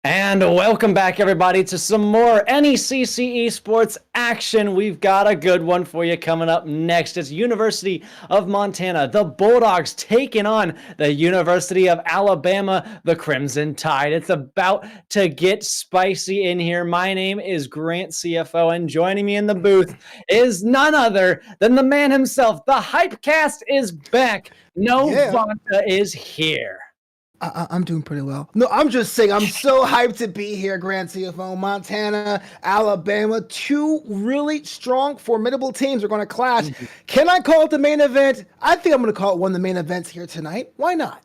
And welcome back, everybody, to some more NECC esports action. We've got a good one for you coming up next. It's University of Montana, the Bulldogs, taking on the University of Alabama, the Crimson Tide. It's about to get spicy in here. My name is Grant, CFO, and joining me in the booth is none other than the man himself. The Hypecast is back. No Vonta is here. I'm doing pretty well. No, I'm just saying I'm so hyped to be here, Grand CFO. Montana, Alabama, two really strong, formidable teams are going to clash. Can I call it the main event? I think I'm going to call it one of the main events here tonight. Why not?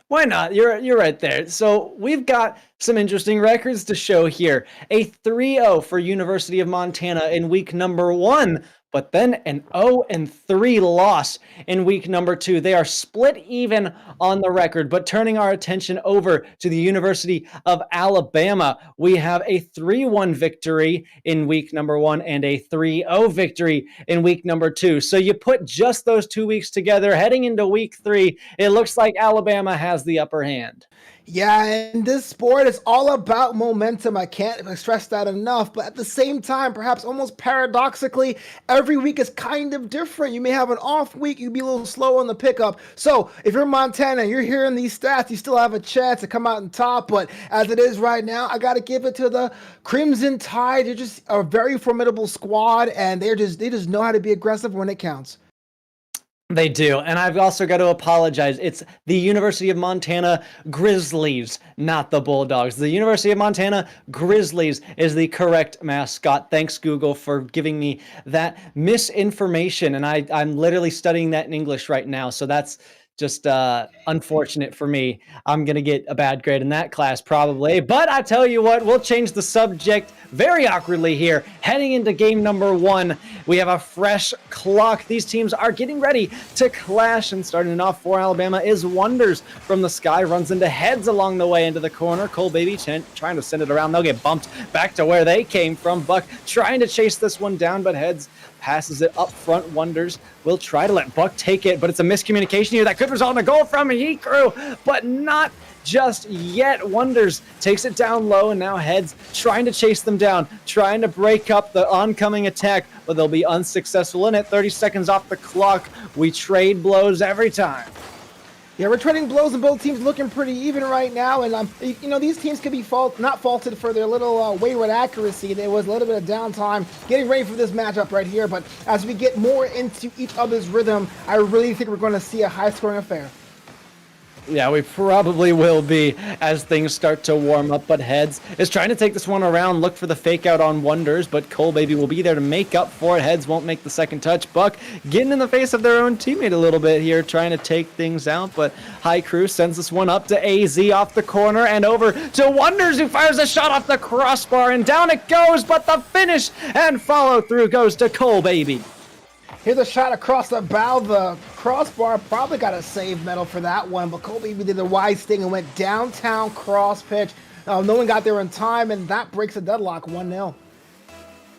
Why not? You're right there. So we've got some interesting records to show here. A 3-0 for University of Montana in week number 1. But then an 0-3 loss in week number 2. They are split even on the record. But turning our attention over to the University of Alabama, we have a 3-1 victory in week number 1 and a 3-0 victory in week number 2. So you put just those 2 weeks together, heading into week 3, it looks like Alabama has the upper hand. Yeah, and this sport is all about momentum. I can't stress that enough. But at the same time, perhaps almost paradoxically, every week is kind of different. You may have an off week. You'd be a little slow on the pickup. So if you're Montana, you're hearing these stats, you still have a chance to come out on top. But as it is right now, I got to give it to the Crimson Tide. They're just a very formidable squad, and they just know how to be aggressive when it counts. They do, and I've also got to apologize. It's the University of Montana Grizzlies, not the Bulldogs. The University of Montana Grizzlies is the correct mascot. Thanks, Google, for giving me that misinformation, and I'm literally studying that in English right now, so that's just unfortunate for me. I'm going to get a bad grade in that class probably. But I tell you what, we'll change the subject very awkwardly here. Heading into game number 1, we have a fresh clock. These teams are getting ready to clash. And starting it off for Alabama is Wonders from the sky. Runs into Heads along the way into the corner. Cole Baby trying to send it around. They'll get bumped back to where they came from. Buck trying to chase this one down, but Heads passes it up front. Wonders will try to let Buck take it, but it's a miscommunication here that could result in a goal from Hikru, but not just yet. Wonders takes it down low, and now Heads trying to chase them down, trying to break up the oncoming attack, but they'll be unsuccessful in it. 30 seconds off the clock. We trade blows every time. Yeah, we're trading blows, and both teams looking pretty even right now. And these teams could be not faulted for their little wayward accuracy. There was a little bit of downtime getting ready for this matchup right here. But as we get more into each other's rhythm, I really think we're going to see a high-scoring affair. Yeah, we probably will be as things start to warm up, but Heads is trying to take this one around, look for the fake out on Wonders, but Cole Baby will be there to make up for it. Heads won't make the second touch. Buck getting in the face of their own teammate a little bit here, trying to take things out, but High Crew sends this one up to AZ off the corner and over to Wonders, who fires a shot off the crossbar, and down it goes, but the finish and follow through goes to Cole Baby. Here's a shot across the bow. The crossbar probably got a save medal for that one, but Cole Baby did the wise thing and went downtown cross pitch. No one got there in time, and that breaks the deadlock 1-0.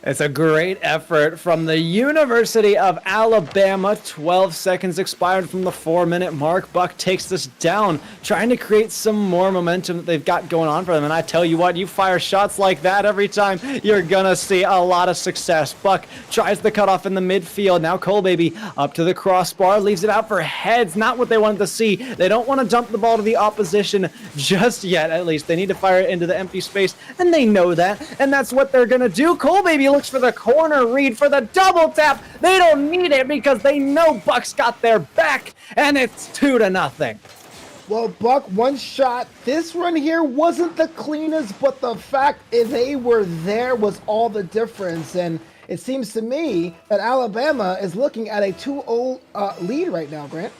It's a great effort from the University of Alabama. 12 seconds expired from the 4-minute mark. Buck takes this down, trying to create some more momentum that they've got going on for them. And I tell you what, you fire shots like that every time, you're going to see a lot of success. Buck tries the cutoff in the midfield. Now Cole Baby up to the crossbar, leaves it out for Heads. Not what they wanted to see. They don't want to dump the ball to the opposition just yet, at least. They need to fire it into the empty space, and they know that. And that's what they're going to do. Cole Baby looks for the corner read for the double tap. They don't need it because they know Buck's got their back, and it's 2-0. Well, Buck, one shot. This run here wasn't the cleanest, but the fact is they were there was all the difference. And it seems to me that Alabama is looking at a 2-0 lead right now, Grant.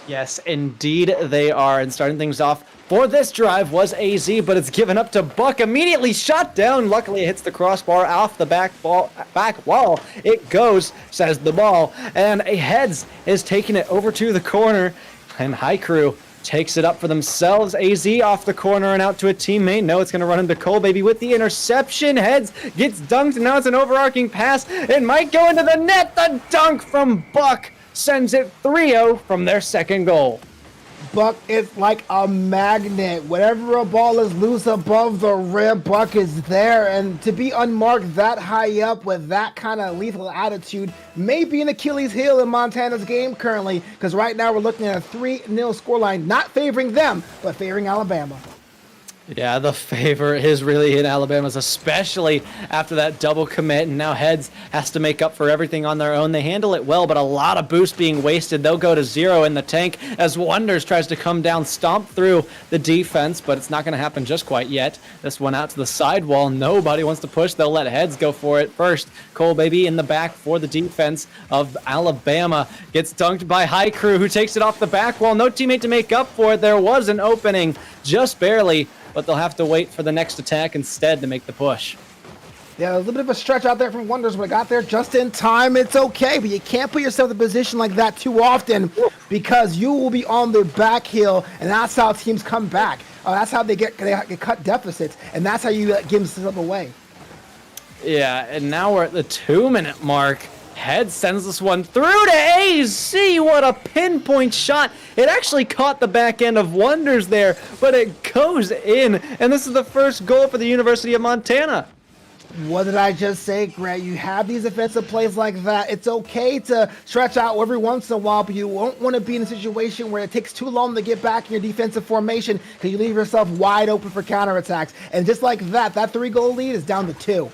Yes, indeed they are. And starting things off for this drive was AZ, but it's given up to Buck. Immediately shot down. Luckily, it hits the crossbar off the back wall. It goes, says the ball. And Heads is taking it over to the corner. And High Crew takes it up for themselves. AZ off the corner and out to a teammate. No, it's going to run into Cole Baby with the interception. Heads gets dunked, and now it's an overarching pass. It might go into the net. The dunk from Buck sends it 3-0 from their second goal. Buck is like a magnet. Whenever a ball is loose above the rim, Buck is there. And to be unmarked that high up with that kind of lethal attitude may be an Achilles heel in Montana's game currently, because right now we're looking at a 3-0 scoreline, not favoring them, but favoring Alabama. Yeah, the favor is really in Alabama's, especially after that double commit, and now Heads has to make up for everything on their own. They handle it well, but a lot of boost being wasted. They'll go to 0 in the tank as Wonders tries to come down, stomp through the defense, but it's not going to happen just quite yet. This one out to the sidewall. Nobody wants to push. They'll let Heads go for it first. Cole Baby in the back for the defense of Alabama. Gets dunked by High Crew, who takes it off the back wall. No teammate to make up for it. There was an opening, just barely, but they'll have to wait for the next attack instead to make the push. Yeah, a little bit of a stretch out there from Wonders, but I got there just in time. It's okay, but you can't put yourself in a position like that too often, because you will be on the back heel, and that's how teams come back. That's how they get cut deficits, and that's how you give them away. Yeah, and now we're at the 2-minute mark. Head sends this one through to AZ. What a pinpoint shot. It actually caught the back end of Wonders there, but it goes in. And this is the first goal for the University of Montana. What did I just say, Grant? You have these offensive plays like that. It's okay to stretch out every once in a while, but you won't want to be in a situation where it takes too long to get back in your defensive formation because you leave yourself wide open for counterattacks. And just like that 3-goal lead is down to 2.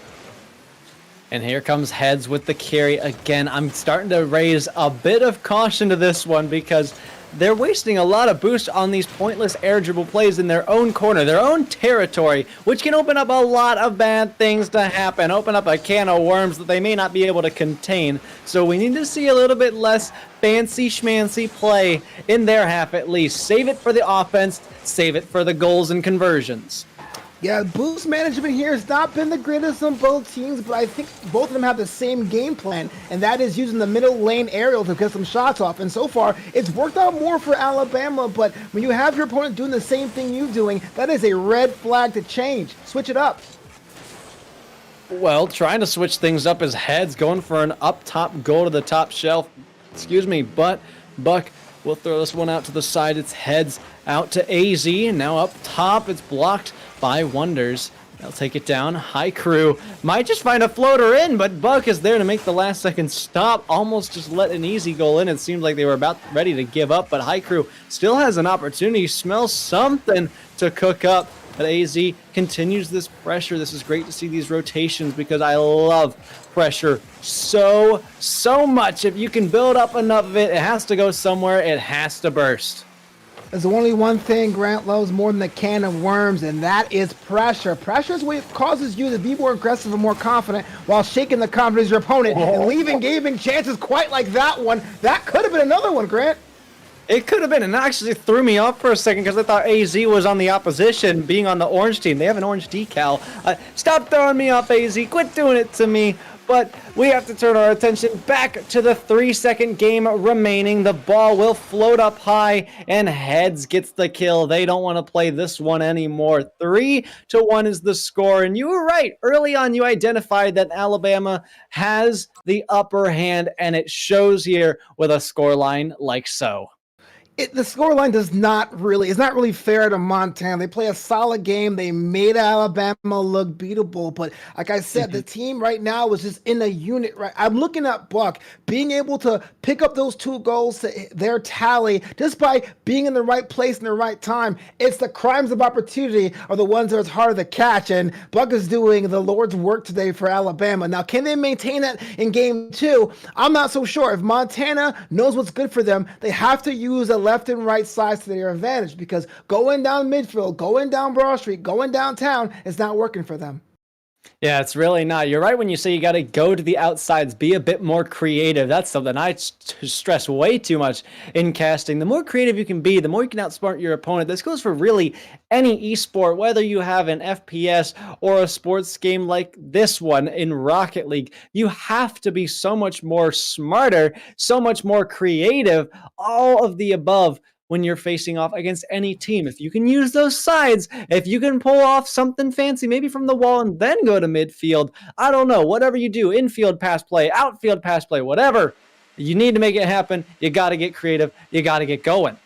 And here comes Heads with the carry again. I'm starting to raise a bit of caution to this one because they're wasting a lot of boost on these pointless air dribble plays in their own corner, their own territory, which can open up a lot of bad things to happen, open up a can of worms that they may not be able to contain. So we need to see a little bit less fancy schmancy play in their half at least. Save it for the offense, save it for the goals and conversions. Yeah, boost management here has not been the greatest on both teams, but I think both of them have the same game plan, and that is using the middle lane aerial to get some shots off. And so far, it's worked out more for Alabama, but when you have your opponent doing the same thing you're doing, that is a red flag to change. Switch it up. Well, trying to switch things up is Heads, going for an up-top goal to the top shelf. But Buck will throw this one out to the side. It's Heads out to AZ, and now up top, it's blocked by Wonders. They'll take it down. High Crew might just find a floater in, but Buck is there to make the last second stop. Almost just let an easy goal in. It seemed like they were about ready to give up, but High Crew still has an opportunity. Smells something to cook up. But AZ continues this pressure. This is great to see these rotations because I love pressure so much. If you can build up enough of it, it has to go somewhere. It has to burst. There's only one thing Grant loves more than a can of worms, and that is pressure. Pressure is what causes you to be more aggressive and more confident while shaking the confidence of your opponent and leaving gaming chances quite like that one. That could have been another one, Grant. It could have been, and it actually threw me off for a second because I thought AZ was on the opposition, being on the orange team. They have an orange decal. Stop throwing me off, AZ. Quit doing it to me. But we have to turn our attention back to the 3-second game remaining. The ball will float up high, and Heads gets the kill. They don't want to play this one anymore. 3-1 is the score, and you were right. Early on, you identified that Alabama has the upper hand, and it shows here with a scoreline like so. The scoreline is not really fair to Montana. They play a solid game. They made Alabama look beatable. But like I said, the team right now is just in a unit. Right, I'm looking at Buck being able to pick up those 2 goals to their tally just by being in the right place in the right time. It's the crimes of opportunity are the ones that it's harder to catch. And Buck is doing the Lord's work today for Alabama. Now, can they maintain that in game 2? I'm not so sure. If Montana knows what's good for them, they have to use a left and right sides to their advantage, because going down midfield, going down Broad Street, going downtown is not working for them. Yeah, it's really not. You're right when you say you got to go to the outsides, be a bit more creative. That's something I stress way too much in casting. The more creative you can be, the more you can outsmart your opponent. This goes for really any esport, whether you have an FPS or a sports game like this one in Rocket League. You have to be so much more smarter, so much more creative, all of the above when you're facing off against any team. If you can use those sides, if you can pull off something fancy, maybe from the wall and then go to midfield, I don't know, whatever you do, infield pass play, outfield pass play, whatever, you need to make it happen. You got to get creative. You got to get going.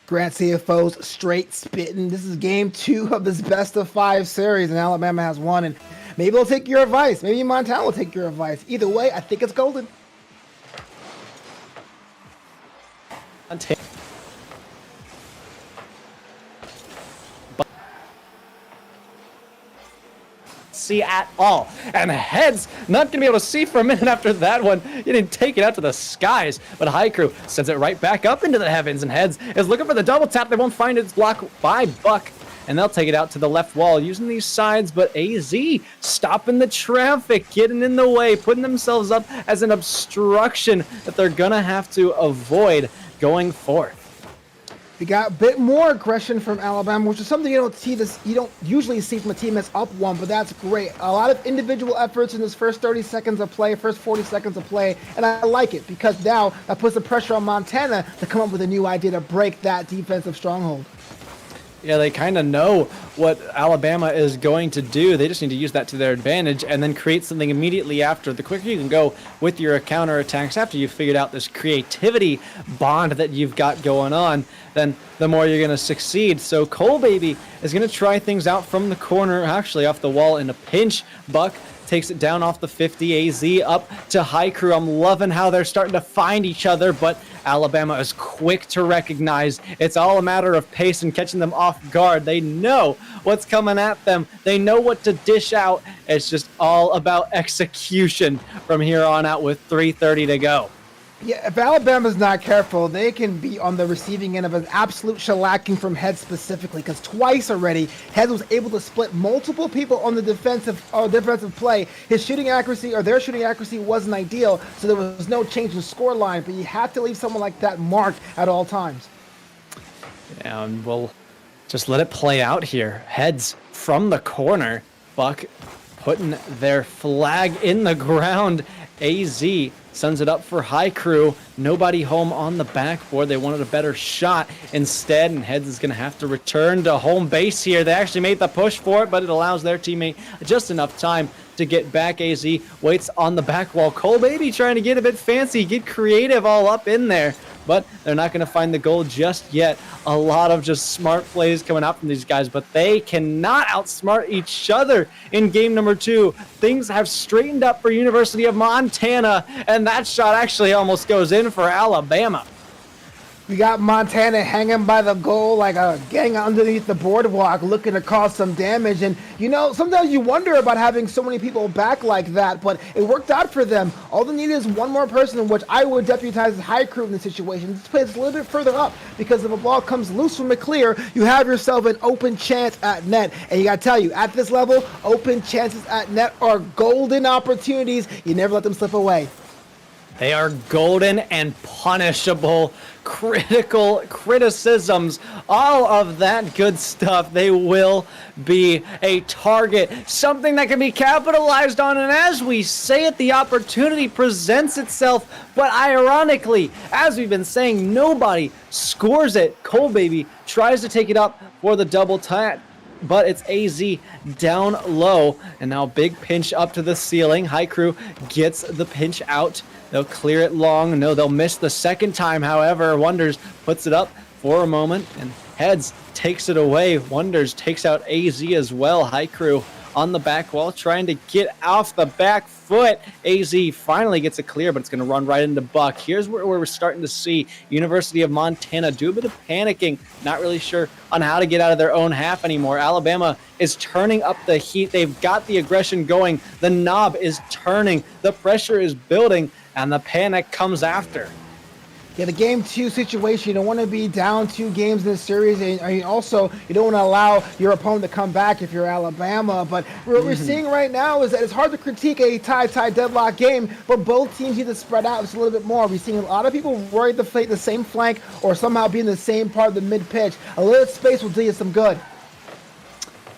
Grant CFO's straight spitting. This is game 2 of this best of 5 series, and Alabama has won. And maybe they'll take your advice. Maybe Montana will take your advice. Either way, I think it's golden. See at all, and Heads not gonna be able to see for a minute after that one. He didn't take it out to the skies, but Haiku sends it right back up into the heavens, and Heads is looking for the double tap. They won't find it. It's blocked by Buck, and they'll take it out to the left wall using these sides, but AZ stopping the traffic, getting in the way, putting themselves up as an obstruction that they're gonna have to avoid going forth. We got a bit more aggression from Alabama, which is something you don't usually see from a team that's up one, but that's great. A lot of individual efforts in this first 30 seconds of play, first 40 seconds of play, and I like it because now that puts the pressure on Montana to come up with a new idea to break that defensive stronghold. Yeah, they kind of know what Alabama is going to do. They just need to use that to their advantage and then create something immediately after. The quicker you can go with your counterattacks after you've figured out this creativity bond that you've got going on, then the more you're going to succeed. So Cole Baby is going to try things out from the corner, actually off the wall in a pinch. Buck takes it down off the 50. AZ up to Haiku. I'm loving how they're starting to find each other, but Alabama is quick to recognize it's all a matter of pace and catching them off guard. They know what's coming at them. They know what to dish out. It's just all about execution from here on out with 3:30 to go. Yeah, if Alabama's not careful, they can be on the receiving end of an absolute shellacking from Heads specifically, because twice already, Heads was able to split multiple people on the defensive play. His shooting accuracy, or their shooting accuracy, wasn't ideal, so there was no change in score line, but you have to leave someone like that marked at all times. Yeah, and we'll just let it play out here. Heads from the corner. Buck putting their flag in the ground. AZ sends it up for Haiku. Nobody home on the backboard. They wanted a better shot instead, and Heads is going to have to return to home base here. They actually made the push for it, but it allows their teammate just enough time to get back. AZ waits on the back wall. Cole Baby trying to get a bit fancy, get creative all up in there, but they're not going to find the goal just yet. A lot of just smart plays coming out from these guys, but they cannot outsmart each other in game number 2. Things have straightened up for University of Montana, and that shot actually almost goes in for Alabama. We got Montana hanging by the goal like a gang underneath the boardwalk looking to cause some damage. And, you know, sometimes you wonder about having so many people back like that, but it worked out for them. All they need is one more person, in which I would deputize as Haiku in this situation. This plays a little bit further up, because if a ball comes loose from McClear, you have yourself an open chance at net. And you got to tell you, at this level, open chances at net are golden opportunities. You never let them slip away. They are golden and punishable, critical criticisms, all of that good stuff. They will be a target, something that can be capitalized on. And as we say it, the opportunity presents itself. But ironically, as we've been saying, nobody scores it. Cole Baby tries to take it up for the double tap, but it's AZ down low. And now big pinch up to the ceiling. Haiku gets the pinch out. They'll clear it long. No, they'll miss the second time. However, Wonders puts it up for a moment, and Heads takes it away. Wonders takes out AZ as well. Haiku on the back wall trying to get off the back foot. AZ finally gets it clear, but it's going to run right into Buck. Here's where we're starting to see University of Montana do a bit of panicking, not really sure on how to get out of their own half anymore. Alabama is turning up the heat. They've got the aggression going. The knob is turning. The pressure is building, and the panic comes after. Yeah, the game 2 situation, you don't want to be down 2 games in this series, and also you don't want to allow your opponent to come back if you're Alabama. But what we're seeing right now is that it's hard to critique a tie deadlock game, but both teams need to spread out just a little bit more. We're seeing a lot of people worried to play the same flank or somehow be in the same part of the mid-pitch. A little space will do you some good.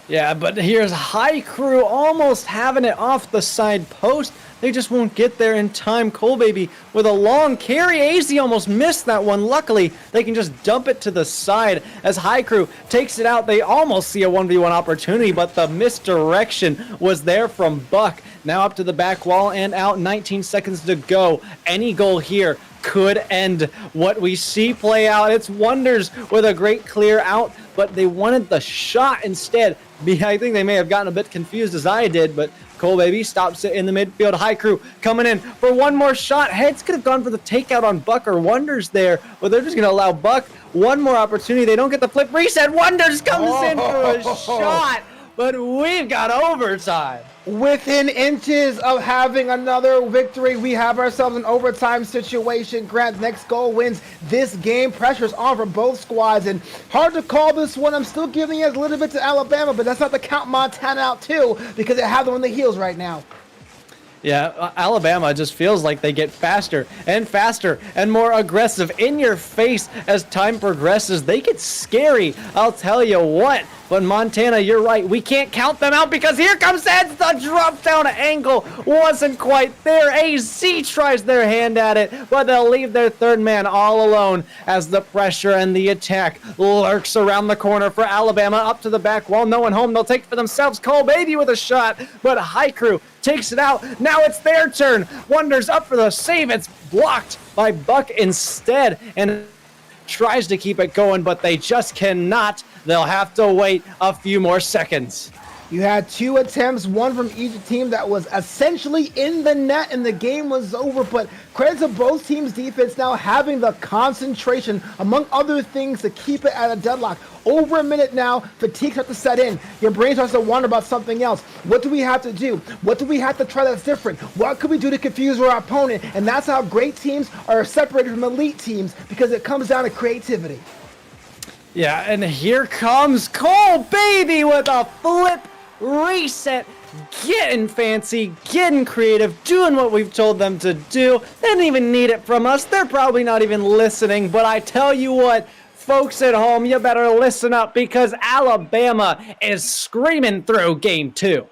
Yeah, but here's Haiku almost having it off the side post. They just won't get there in time. Cole Baby with a long carry. AZ almost missed that one. Luckily, they can just dump it to the side as Haiku takes it out. They almost see a 1v1 opportunity, but the misdirection was there from Buck. Now up to the back wall and out. 19 seconds to go. Any goal here could end what we see play out. It's Wonders with a great clear out, but they wanted the shot instead. I think they may have gotten a bit confused as I did, but Cole Baby stops it in the midfield. High Crew coming in for one more shot. Heads could have gone for the takeout on Buck or Wonders there, but they're just going to allow Buck one more opportunity. They don't get the flip reset. Wonders comes in for a shot, but we've got overtime. Within inches of having another victory, we have ourselves an overtime situation. Grant, next goal wins this game. Pressure's on for both squads, and hard to call this one. I'm still giving it a little bit to Alabama, but that's not to count Montana out too, because they have them on the heels right now. Yeah, Alabama just feels like they get faster and more aggressive in your face as time progresses. They get scary, I'll tell you what. But Montana, you're right. We can't count them out because here comes Heads. The drop down angle wasn't quite there. AZ tries their hand at it, but they'll leave their third man all alone as the pressure and the attack lurks around the corner for Alabama. Up to the back wall. No one home. They'll take it for themselves. Cole Baby with a shot, but High Crew takes it out. Now it's their turn. Wonders up for the save. It's blocked by Buck instead, and tries to keep it going, but they just cannot. They'll have to wait a few more seconds. You had two attempts, one from each team that was essentially in the net, and the game was over. But credit to both teams' defense now having the concentration, among other things, to keep it at a deadlock. Over a minute now, fatigue starts to set in. Your brain starts to wonder about something else. What do we have to do? What do we have to try that's different? What could we do to confuse our opponent? And that's how great teams are separated from elite teams, because it comes down to creativity. Yeah, and here comes Cole Baby with a flip reset, getting fancy, getting creative, doing what we've told them to do. They didn't even need it from us. They're probably not even listening, but I tell you what, folks at home, you better listen up because Alabama is screaming through game 2.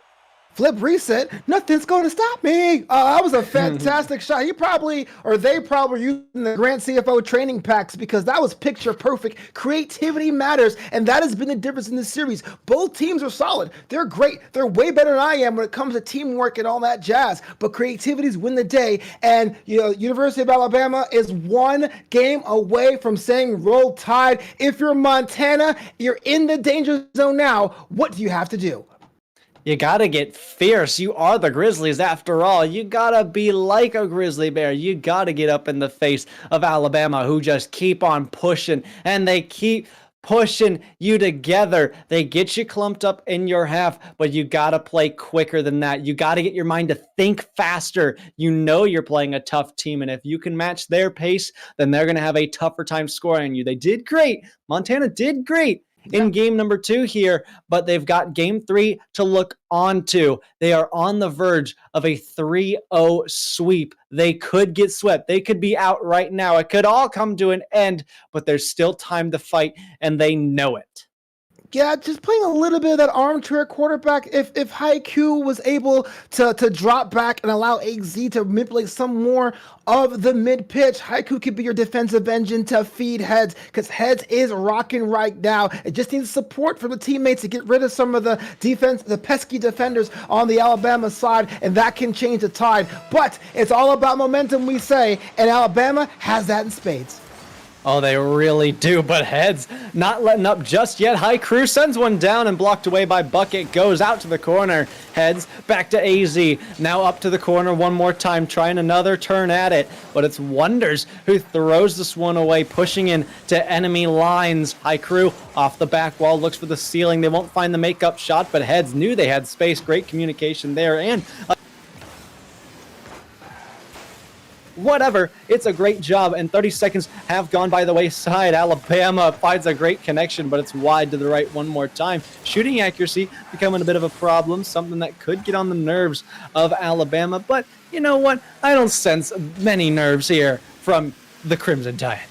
Flip reset, nothing's going to stop me. That was a fantastic shot. They probably were using the Grant CFO training packs, because that was picture perfect. Creativity matters, and that has been the difference in this series. Both teams are solid. They're great. They're way better than I am when it comes to teamwork and all that jazz. But creativities win the day, and University of Alabama is one game away from saying roll tide. If you're Montana, you're in the danger zone now. What do you have to do? You gotta get fierce. You are the Grizzlies after all. You gotta be like a grizzly bear. You gotta get up in the face of Alabama, who just keep on pushing, and they keep pushing you together. They get you clumped up in your half, but you gotta play quicker than that. You gotta get your mind to think faster. You know you're playing a tough team, and if you can match their pace, then they're gonna have a tougher time scoring you. They did great. Montana did great in game number 2 here, but they've got game 3 to look onto. They are on the verge of a 3-0 sweep. They could get swept. They could be out right now. It could all come to an end, but there's still time to fight, and they know it. Yeah, just playing a little bit of that armchair quarterback. If Haiku was able to drop back and allow AZ to manipulate some more of the mid-pitch, Haiku could be your defensive engine to feed Heads, because Heads is rocking right now. It just needs support from the teammates to get rid of some of the defense, the pesky defenders on the Alabama side, and that can change the tide. But it's all about momentum, we say, and Alabama has that in spades. Oh, they really do, but Heads not letting up just yet. High Crew sends one down and blocked away by Bucket. Goes out to the corner. Heads back to AZ. Now up to the corner one more time, trying another turn at it. But it's Wonders who throws this one away, pushing in to enemy lines. High Crew off the back wall, looks for the ceiling. They won't find the makeup shot, but Heads knew they had space. Great communication there, and whatever, it's a great job, and 30 seconds have gone by the wayside. Alabama finds a great connection, but it's wide to the right one more time. Shooting accuracy becoming a bit of a problem, something that could get on the nerves of Alabama, but you know what? I don't sense many nerves here from the Crimson Tide.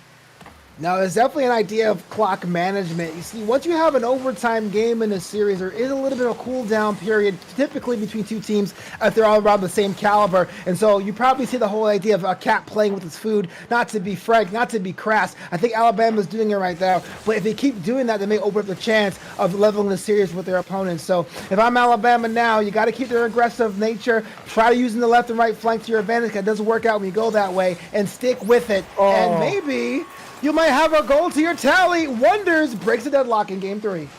No, it's definitely an idea of clock management. You see, once you have an overtime game in a series, there is a little bit of a cool down period, typically between two teams if they're all around the same caliber. And so you probably see the whole idea of a cat playing with its food, not to be frank, not to be crass. I think Alabama's doing it right now. But if they keep doing that, they may open up the chance of leveling the series with their opponents. So if I'm Alabama now, you got to keep their aggressive nature, try using the left and right flank to your advantage. It doesn't work out when you go that way, and stick with it. And maybe you might have a goal to your tally. Wonders breaks the deadlock in game 3.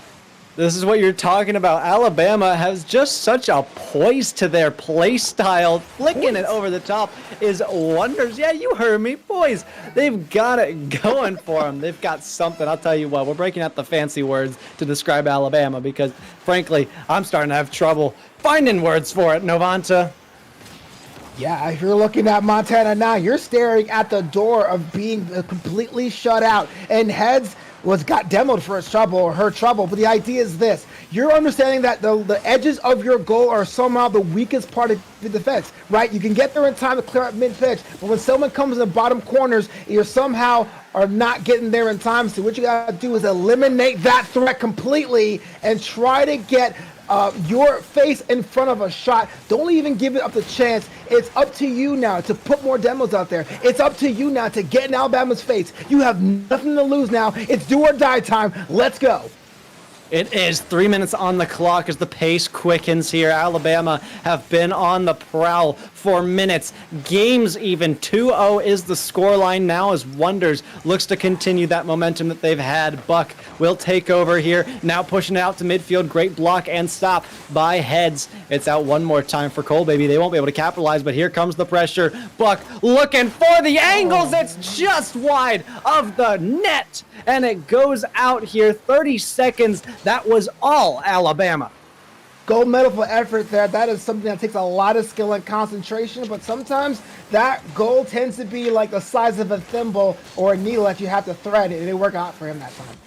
This is what you're talking about. Alabama has just such a poise to their play style. Flicking it over the top is Wonders. Yeah, you heard me, boys. They've got it going for them. They've got something. I'll tell you what, we're breaking out the fancy words to describe Alabama because, frankly, I'm starting to have trouble finding words for it, Novanta. Yeah, if you're looking at Montana now, you're staring at the door of being completely shut out. And Heads got demoed for his trouble or her trouble. But the idea is this. You're understanding that the edges of your goal are somehow the weakest part of the defense, right? You can get there in time to clear up mid-pitch. But when someone comes in the bottom corners, you're somehow are not getting there in time. So what you got to do is eliminate that threat completely and try to get your face in front of a shot. Don't even give it up the chance. It's up to you now to put more demos out there. It's up to you now to get in Alabama's face. You have nothing to lose now. It's do or die time. Let's go. It is 3 minutes on the clock as the pace quickens here. Alabama have been on the prowl for minutes, games even. 2-0 is the scoreline now as Wonders looks to continue that momentum that they've had. Buck will take over here, now pushing it out to midfield. Great block and stop by Heads. It's out one more time for Cole, baby. They won't be able to capitalize, but here comes the pressure. Buck looking for the angles. It's just wide of the net, and it goes out here. 30 seconds. That was all Alabama. Gold medal for effort there. That is something that takes a lot of skill and concentration, but sometimes that goal tends to be like the size of a thimble or a needle that you have to thread. It didn't work out for him that time.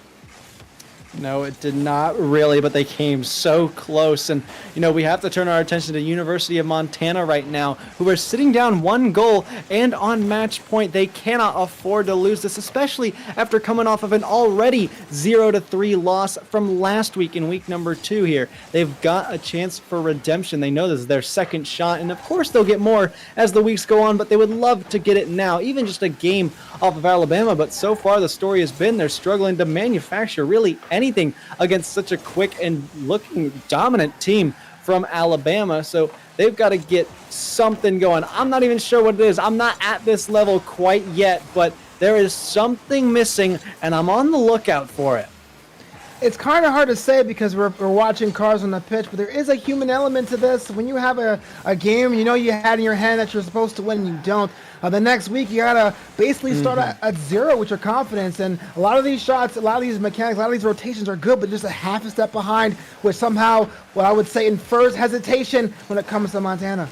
No, it did not really, but they came so close. And, you know, we have to turn our attention to University of Montana right now, who are sitting down 1 goal and on match point. They cannot afford to lose this, especially after coming off of an already 0-3 loss from last week in week number 2 here. They've got a chance for redemption. They know this is their second shot, and of course they'll get more as the weeks go on, but they would love to get it now, even just a game off of Alabama. But so far the story has been they're struggling to manufacture really anything against such a quick and looking dominant team from Alabama. So they've got to get something going. I'm not even sure what it is. I'm not at this level quite yet, but there is something missing, and I'm on the lookout for it. It's kind of hard to say because we're watching cars on the pitch, but there is a human element to this. When you have a game you know you had in your hand that you're supposed to win and you don't, the next week you got to basically start at 0 with your confidence. And a lot of these shots, a lot of these mechanics, a lot of these rotations are good, but just a half a step behind, which somehow, what I would say, infers hesitation when it comes to Montana.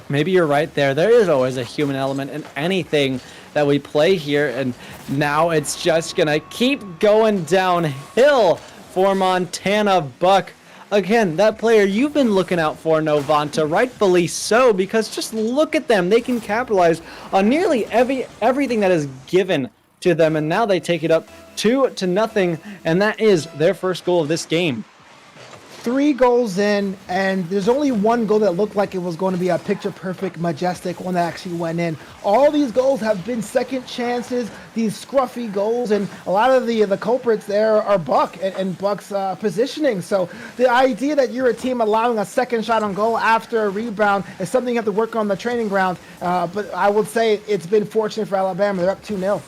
Maybe you're right there. There is always a human element in anything that we play here, and now it's just gonna keep going downhill for Montana. Buck, again, that player you've been looking out for, Novanta, rightfully so, because just look at them. They can capitalize on nearly everything that is given to them, and now they take it up 2-0, and that is their first goal of this game. 3 goals in, and there's only 1 goal that looked like it was going to be a picture-perfect, majestic one that actually went in. All these goals have been second chances, these scruffy goals, and a lot of the culprits there are Buck and Buck's positioning. So the idea that you're a team allowing a second shot on goal after a rebound is something you have to work on the training ground. But I would say it's been fortunate for Alabama. They're up 2-0.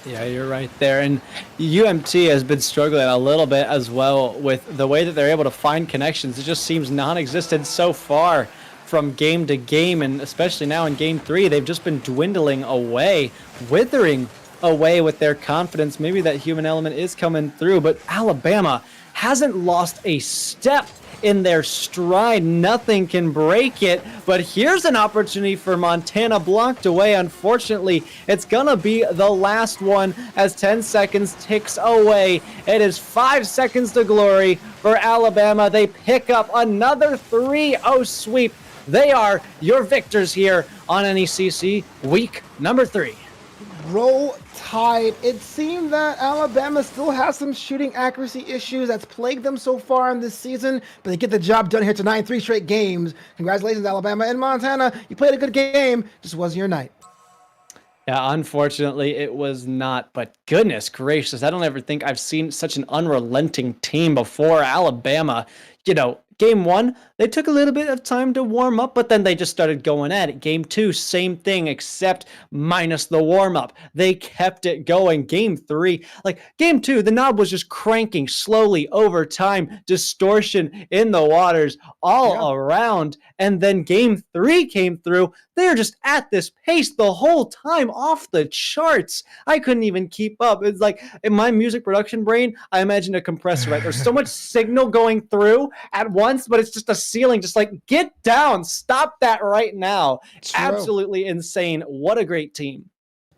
Yeah, you're right there. And UMT has been struggling a little bit as well with the way that they're able to find connections. It just seems non-existent so far from game to game, and especially now in game 3, they've just been dwindling away, withering away with their confidence. Maybe that human element is coming through, but Alabama hasn't lost a step in their stride. Nothing can break it, but here's an opportunity for Montana, blocked away. Unfortunately, it's gonna be the last one as 10 seconds ticks away. It is 5 seconds to glory for Alabama. They pick up another 3-0 sweep. They are your victors here on NECC week number 3. Roll Tide. It seemed that Alabama still has some shooting accuracy issues that's plagued them so far in this season, but they get the job done here tonight in 3 straight games. Congratulations, Alabama and Montana. You played a good game, just wasn't your night. Yeah, unfortunately, it was not. But goodness gracious, I don't ever think I've seen such an unrelenting team before. Alabama, game one, they took a little bit of time to warm up, but then they just started going at it. Game two, same thing, except minus the warm up. They kept it going. Game three, game two, the knob was just cranking slowly over time, distortion in the waters all around. And then game three came through. They're just at this pace the whole time, off the charts. I couldn't even keep up. It's like in my music production brain, I imagine a compressor, right? There's so much signal going through at once, but it's just a ceiling, just like, get down, stop that right now. True. Absolutely insane. What a great team.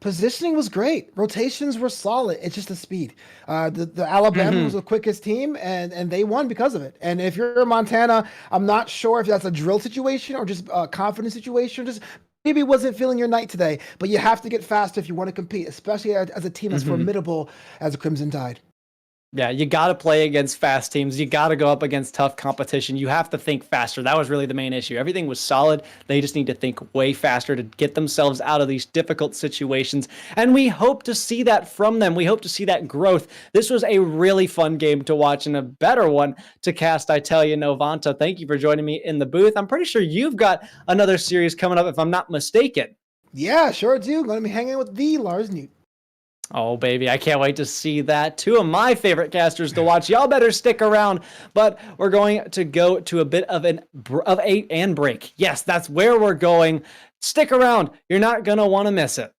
Positioning was great. Rotations were solid. It's just the speed. The Alabama was the quickest team, and they won because of it. And if you're Montana, I'm not sure if that's a drill situation or just a confidence situation. Just maybe wasn't feeling your night today, but you have to get faster if you want to compete, especially as a team as formidable as the Crimson Tide. Yeah, you got to play against fast teams. You got to go up against tough competition. You have to think faster. That was really the main issue. Everything was solid. They just need to think way faster to get themselves out of these difficult situations. And we hope to see that from them. We hope to see that growth. This was a really fun game to watch and a better one to cast, I tell you, Novanta. Thank you for joining me in the booth. I'm pretty sure you've got another series coming up, if I'm not mistaken. Yeah, sure do. Going to be hanging with the Lars Newt. Oh, baby, I can't wait to see that. Two of my favorite casters to watch. Y'all better stick around, but we're going to go to a bit of an break. Yes, that's where we're going. Stick around. You're not going to want to miss it.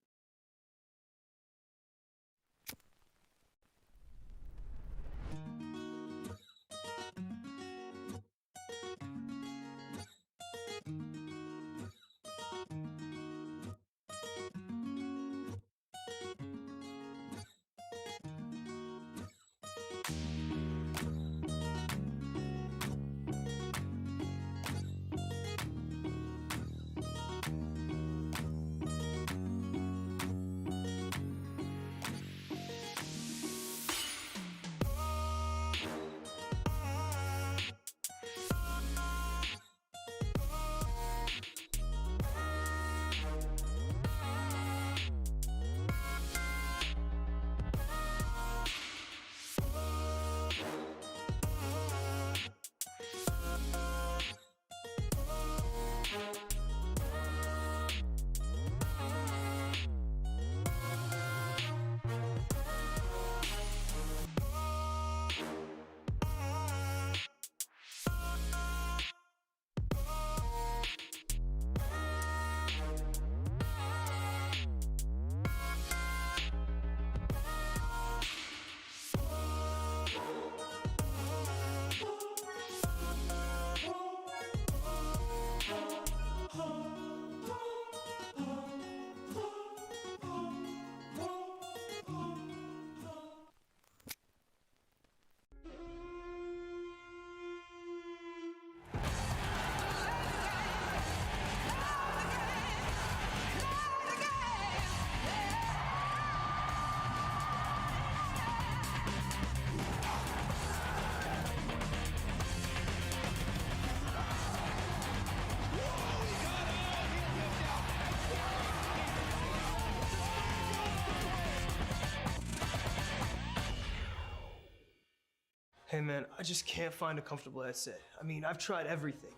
Hey man, I just can't find a comfortable headset. I mean, I've tried everything.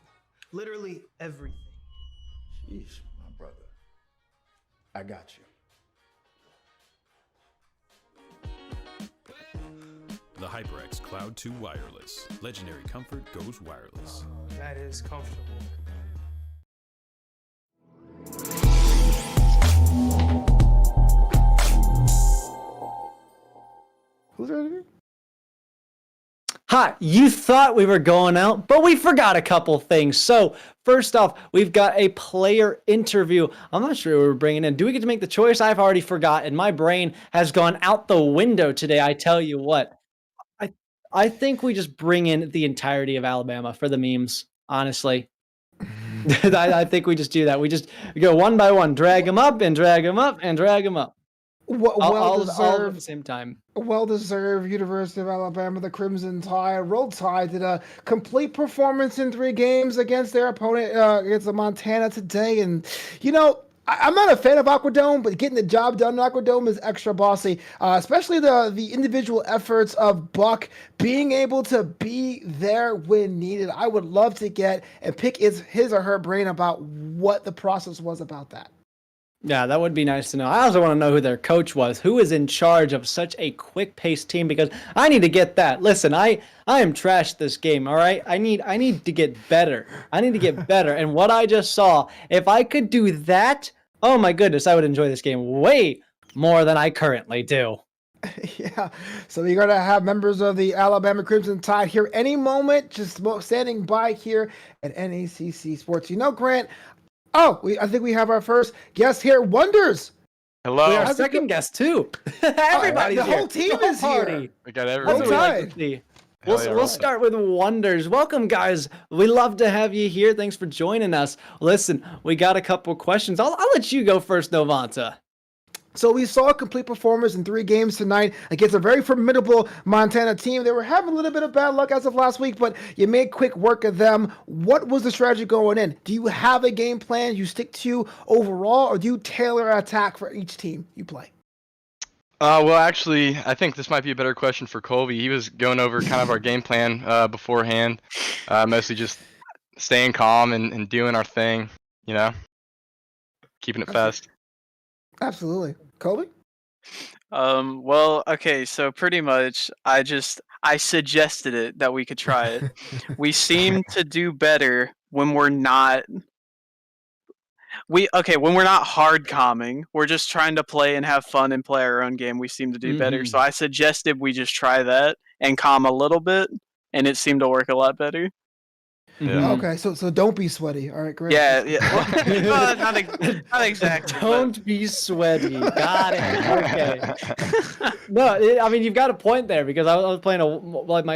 Literally everything. Sheesh, my brother. I got you. The HyperX Cloud 2 Wireless. Legendary comfort goes wireless. That is comfortable. Who's ready? Hi, you thought we were going out, but we forgot a couple things. So first off, we've got a player interview. I'm not sure who we're bringing in. Do we get to make the choice? I've already forgotten. My brain has gone out the window today. I tell you what, I think we just bring in the entirety of Alabama for the memes, honestly. I think we just do that. We go one by one, drag them up and drag them up and drag them up. All at the Well-deserved. same time. Well-deserved. University of Alabama, the Crimson Tide, Roll Tide did a complete performance in 3 games against their opponent, against the Montana today. And, I'm not a fan of Aquadome, but getting the job done in Aquadome is extra bossy, especially the individual efforts of Buck being able to be there when needed. I would love to get and pick his or her brain about what the process was about that. Yeah, that would be nice to know. I also want to know who their coach was. Who is in charge of such a quick-paced team? Because I need to get that. Listen, I am trashed this game, all right? I need to get better. I need to get better. And what I just saw, if I could do that, oh my goodness, I would enjoy this game way more than I currently do. Yeah, so we're going to have members of the Alabama Crimson Tide here any moment, just standing by here at NECC Sports. Grant, I think we have our first guest here, Wonders. Hello. We are second guest, too. Everybody's the here. whole team The whole is here. party. We got That's what everyone. we like to see. We'll start with Wonders. Welcome, guys. We love to have you here. Thanks for joining us. Listen, we got a couple questions. I'll let you go first, Novanta. So we saw a complete performance in 3 games tonight against a very formidable Montana team. They were having a little bit of bad luck as of last week, but you made quick work of them. What was the strategy going in? Do you have a game plan you stick to overall, or do you tailor an attack for each team you play? Well, actually, I think this might be a better question for Colby. He was going over kind of our game plan beforehand, mostly just staying calm and doing our thing, keeping it fast. Absolutely. Colby? Well, okay, so pretty much I suggested it that we could try it. We seem to do better when we're not when we're not hard calming. We're just trying to play and have fun and play our own game. We seem to do better. So I suggested we just try that and calm a little bit, and it seemed to work a lot better. Yeah. Okay, so don't be sweaty. All right, great. Yeah. Well, not exactly. Don't be sweaty. Got it. Okay. No, I mean, you've got a point there, because I was playing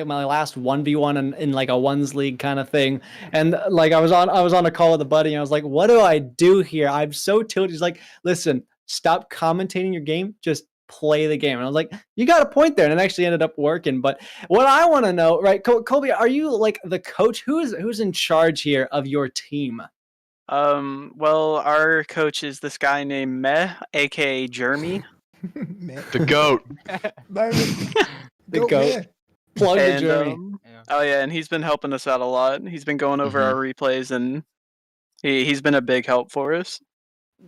my last 1v1 in like a ones league kind of thing, and like I was on a call with a buddy, and I was like, what do I do here? I'm so tilted. He's like, listen, stop commentating your game, just play the game. And I was like, you got a point there, and it actually ended up working. But what I want to know, right, Colby, are you like the coach? Who's in charge here of your team? Well, our coach is this guy named Meh, aka Jeremy. The GOAT. The GOAT. Plug the Jeremy. Oh yeah, and he's been helping us out a lot. He's been going over our replays, and he's been a big help for us.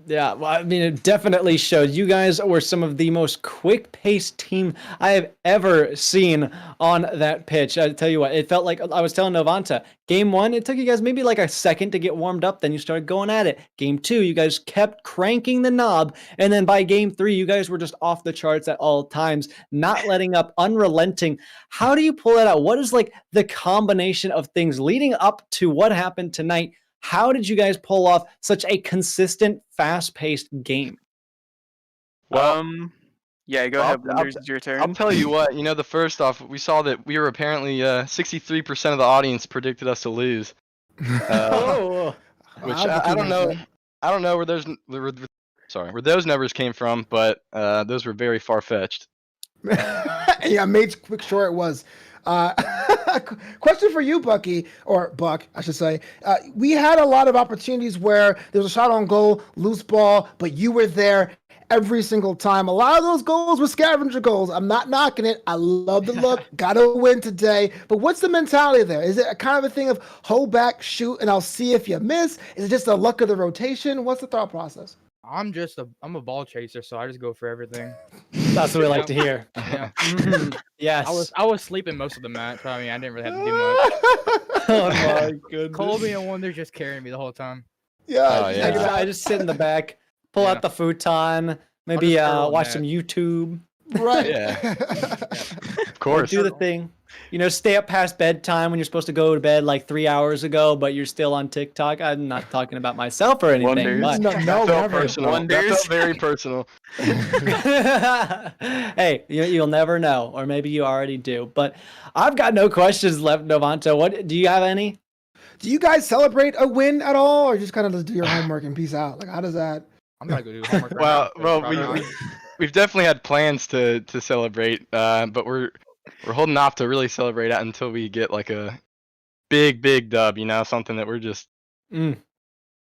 Yeah, well, I mean, it definitely shows. You guys were some of the most quick-paced team I have ever seen on that pitch. I tell you what, it felt like I was telling Novanta, game 1, it took you guys maybe like a second to get warmed up. Then you started going at it. Game 2, you guys kept cranking the knob. And then by game 3, you guys were just off the charts at all times, not letting up, unrelenting. How do you pull that out? What is like the combination of things leading up to what happened tonight? How did you guys pull off such a consistent, fast-paced game? Well, yeah, go ahead. It's your turn. I'll tell you what. The first off, we saw that we were apparently 63% of the audience predicted us to lose. Which I don't know. I don't know where those numbers came from, but those were very far-fetched. Yeah, made quick sure it was. Question for you, Bucky, or Buck, I should say. We had a lot of opportunities where there was a shot on goal, loose ball, but you were there every single time. A lot of those goals were scavenger goals. I'm not knocking it. I love the look. Got to win today. But what's the mentality there? Is it a kind of a thing of hold back, shoot, and I'll see if you miss? Is it just the luck of the rotation? What's the thought process? I'm a ball chaser, so I just go for everything. That's what we like to hear. Yeah. Yes. I was sleeping most of the match. So I mean, I didn't really have to do much. Oh my goodness. Colby and Wonder just carrying me the whole time. Yeah. I just sit in the back, pull out the futon, maybe watch some YouTube. Right. Yeah. Of course. Do the thing. Stay up past bedtime when you're supposed to go to bed like 3 hours ago, but you're still on TikTok. I'm not talking about myself or anything. Wonders. But... No, That felt personal. That felt very personal. Hey, you'll never know, or maybe you already do. But I've got no questions left, Novanta. What do you have any? Do you guys celebrate a win at all, or just kind of just do your homework and peace out? Like, how does that? I'm gonna go do homework. Right now, Well, probably we've definitely had plans to celebrate, but we're holding off to really celebrate it until we get like a big dub. You know, something that we're just Mm.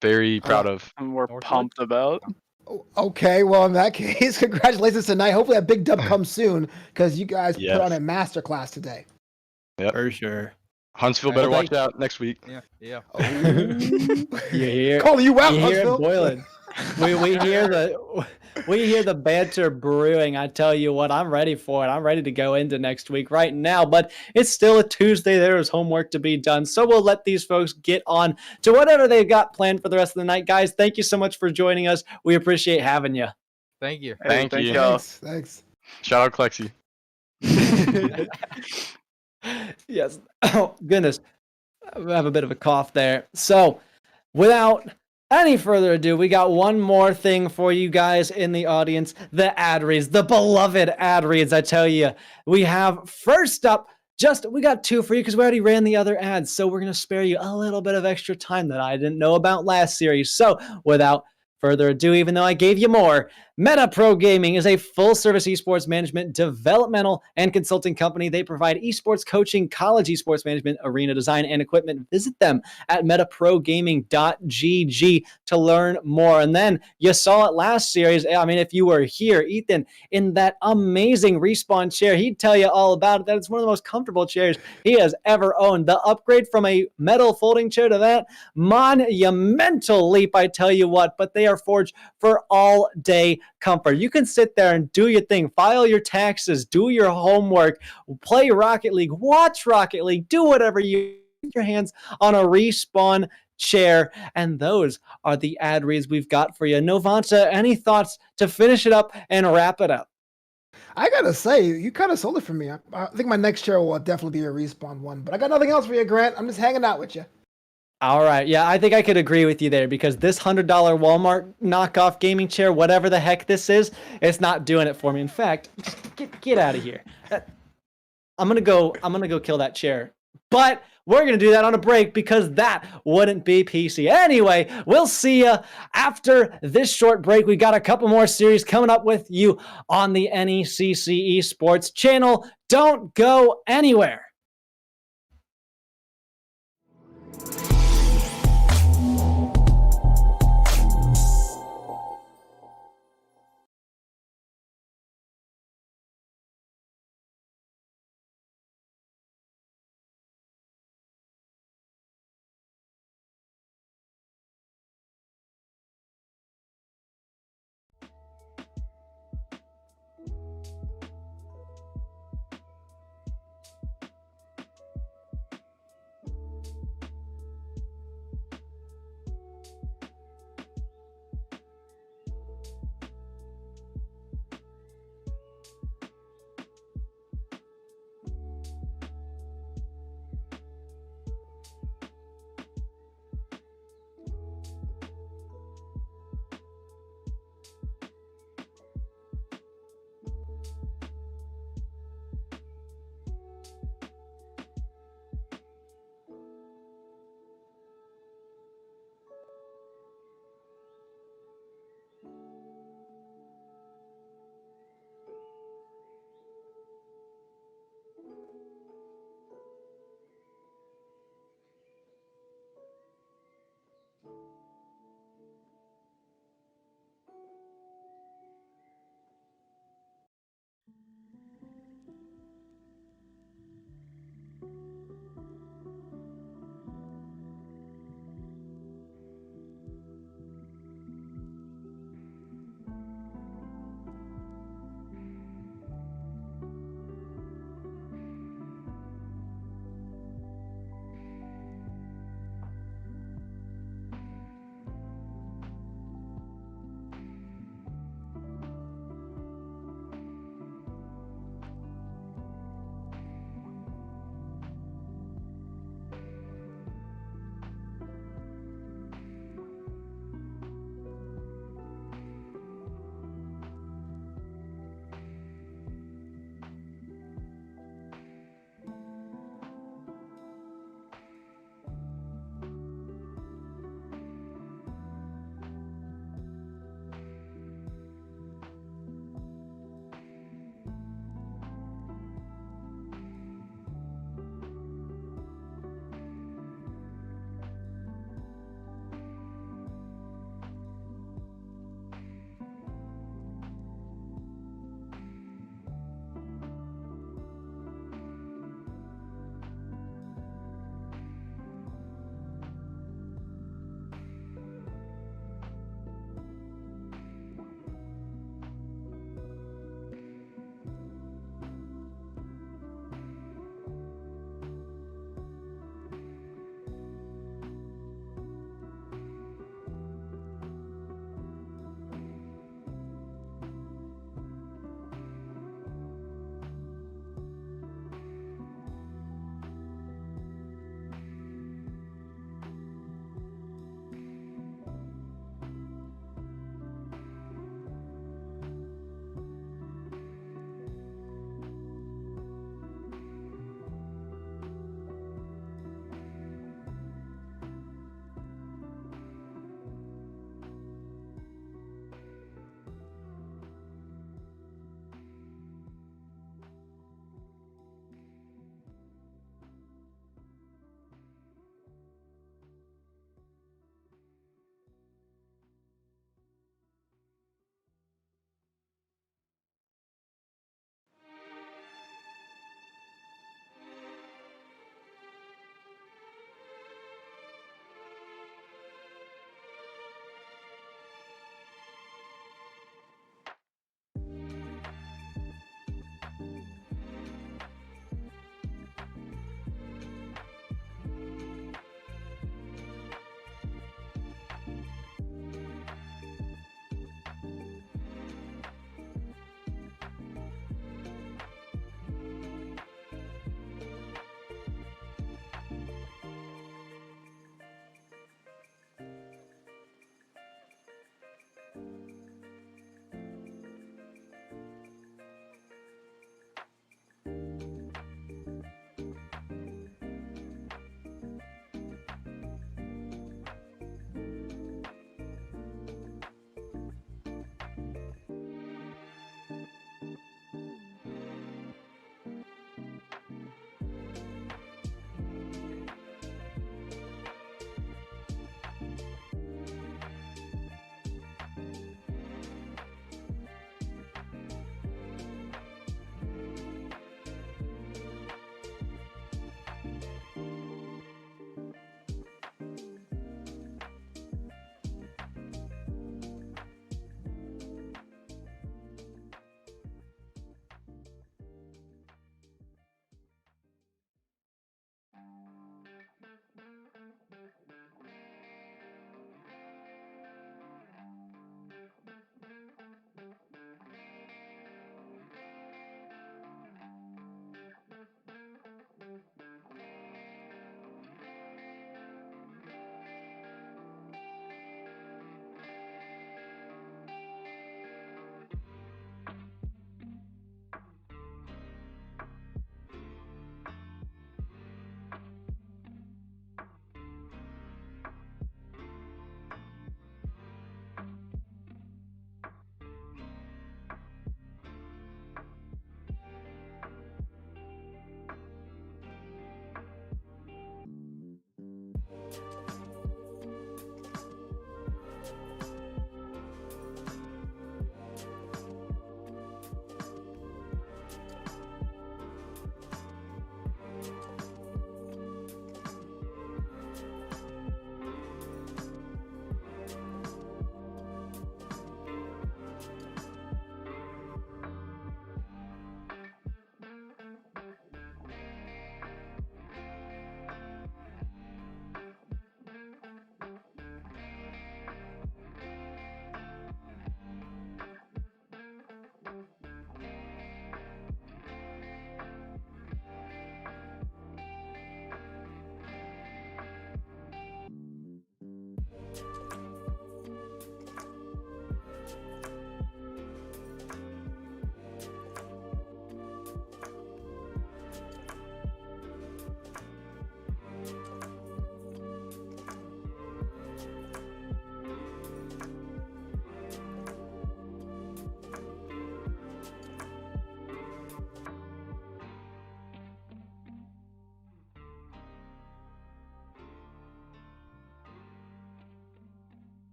very proud of. And we're Northwood? pumped about. Okay, well, in that case, congratulations tonight. Hopefully, that big dub comes soon because you guys put Yes. on a masterclass today. For sure. Huntsville Alright, better well, watch out next week. Yeah. You hear? Calling you out, You hear it Huntsville. boiling. We hear the banter brewing. I tell you what, I'm ready for it. I'm ready to go into next week right now, but it's still a Tuesday. There is homework to be done. So we'll let these folks get on to whatever they've got planned for the rest of the night. Guys, thank you so much for joining us. We appreciate having you. Thank you. Thank thank you. y'all. Thanks. Shout out Clexi. Yes. Oh, goodness. I have a bit of a cough there. So, without any further ado, we got one more thing for you guys in the audience. The ad reads, the beloved ad reads. I tell you, we have first up, we got two for you because we already ran the other ads. So we're going to spare you a little bit of extra time that I didn't know about last series. So without further ado, even though I gave you more, Meta Pro Gaming is a full-service esports management, developmental, and consulting company. They provide esports coaching, college esports management, arena design, and equipment. Visit them at metaprogaming.gg to learn more. And then you saw it last series. I mean, if you were here, Ethan, in that amazing Respawn chair, he'd tell you all about it. That it's one of the most comfortable chairs he has ever owned. The upgrade from a metal folding chair to that, monumental leap, I tell you what, but they are forged for all day comfort. You can sit there and do your thing, file your taxes, do your homework, play Rocket League, watch Rocket League, do whatever you put your hands on a Respawn chair. And those are the ad reads we've got for you. Novanta, any thoughts to finish it up and wrap it up? I gotta say, you kind of sold it for me. I think my next chair will definitely be a Respawn one, but I got nothing else for you, Grant. I'm just hanging out with you. All right. Yeah, I think I could agree with you there because this $100 Walmart knockoff gaming chair, whatever the heck this is, it's not doing it for me. In fact, get out of here. I'm gonna go kill that chair. But we're gonna do that on a break because that wouldn't be PC. Anyway, we'll see you after this short break. We got a couple more series coming up with you on the NECC Esports channel. Don't go anywhere.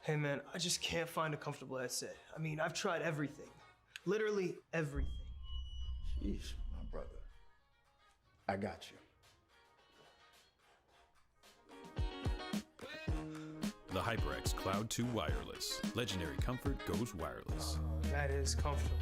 Hey man, I just can't find a comfortable headset. I mean, I've tried everything. Literally everything. Sheesh, my brother. I got you. The HyperX Cloud 2 Wireless. Legendary comfort goes wireless. That is comfortable.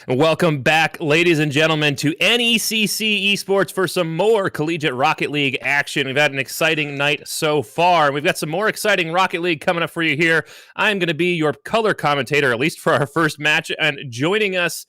Welcome back, ladies and gentlemen, to NECC Esports for some more Collegiate Rocket League action. We've had an exciting night so far. We've got some more exciting Rocket League coming up for you here. I'm going to be your color commentator, at least for our first match, and joining us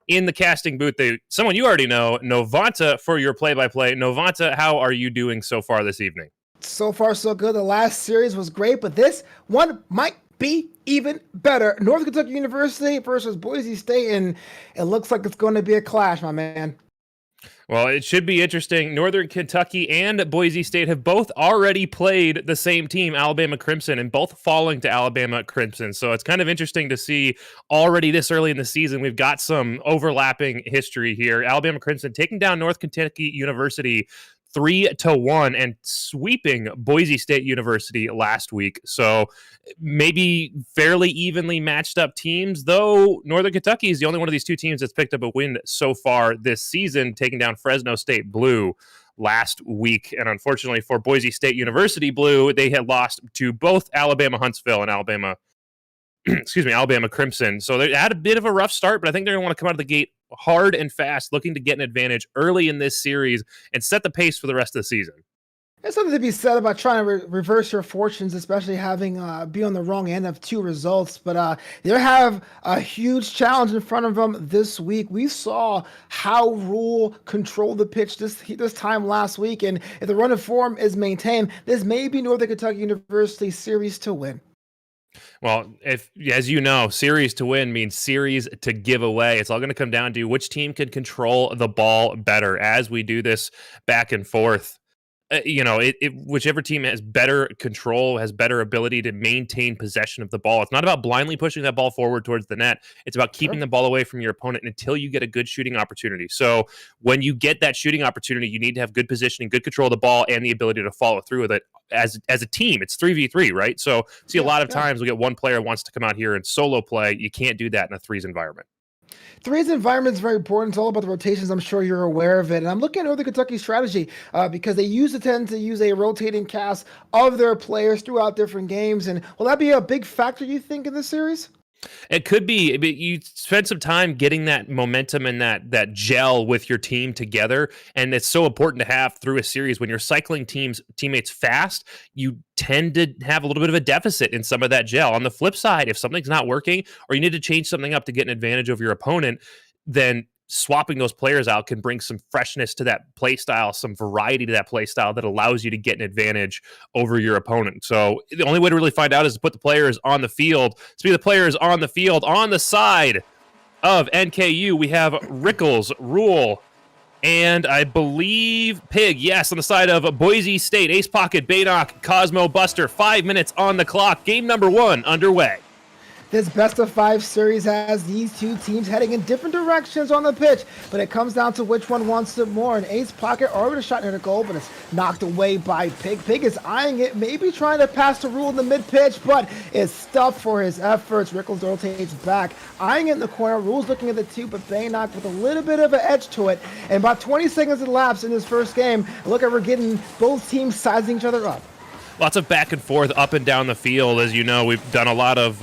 in the casting booth, someone you already know, Novanta, for your play-by-play. Novanta, how are you doing so far this evening? So far, so good. The last series was great, but this one might be even better. North Kentucky University versus Boise State, and it looks like it's going to be a clash, my man. Well, it should be interesting. Northern Kentucky and Boise State have both already played the same team, Alabama Crimson, and both falling to Alabama Crimson. So it's kind of interesting to see already this early in the season. We've got some overlapping history here. Alabama Crimson taking down North Kentucky University 3-1 and sweeping Boise State University last week. So maybe fairly evenly matched up teams, though Northern Kentucky is the only one of these two teams that's picked up a win so far this season, taking down Fresno State Blue last week. And unfortunately for Boise State University Blue, they had lost to both Alabama Huntsville and Alabama Crimson. So they had a bit of a rough start, but I think they're going to want to come out of the gate hard and fast, looking to get an advantage early in this series and set the pace for the rest of the season. There's something to be said about trying to reverse your fortunes, especially having be on the wrong end of two results. But they have a huge challenge in front of them this week. We saw how Rule controlled the pitch this time last week, and if the run of form is maintained, this may be Northern Kentucky University's series to win. Well, as you know, series to win means series to give away. It's all going to come down to which team can control the ball better as we do this back and forth. whichever team has better control, has better ability to maintain possession of the ball. It's not about blindly pushing that ball forward towards the net. It's about keeping the ball away from your opponent until you get a good shooting opportunity. So when you get that shooting opportunity, you need to have good positioning, good control of the ball, and the ability to follow through with it as a team. It's 3v3, right? So see, a lot of times we get one player wants to come out here and solo play. You can't do that in a threes environment. Threes environment is very important. It's all about the rotations. I'm sure you're aware of it. And I'm looking at Northern Kentucky's strategy because they tend to use a rotating cast of their players throughout different games. And will that be a big factor, you think, in this series? It could be. But you spend some time getting that momentum and that gel with your team together, and it's so important to have through a series. When you're cycling teammates fast, you tend to have a little bit of a deficit in some of that gel. On the flip side, if something's not working or you need to change something up to get an advantage over your opponent, then swapping those players out can bring some freshness to that play style, some variety to that play style that allows you to get an advantage over your opponent. So the only way to really find out is to put the players on the field. Speaking of the players on the field, on the side of NKU, we have Rickles, Rule, and I believe Pig. Yes, on the side of Boise State, Ace Pocket, Baynock, Cosmo, Buster. 5 minutes on the clock. Game number 1 underway. This best-of-5 series has these two teams heading in different directions on the pitch, but it comes down to which one wants it more. An Ace Pocket already shot near the goal, but it's knocked away by Pig. Pig is eyeing it, maybe trying to pass to Rule in the mid-pitch, but is stuffed for his efforts. Rickles rotates back, eyeing it in the corner. Rule's looking at the two, but Baynock with a little bit of an edge to it. And about 20 seconds elapsed in this first game. Look at we're getting both teams sizing each other up. Lots of back and forth up and down the field. As you know, we've done a lot of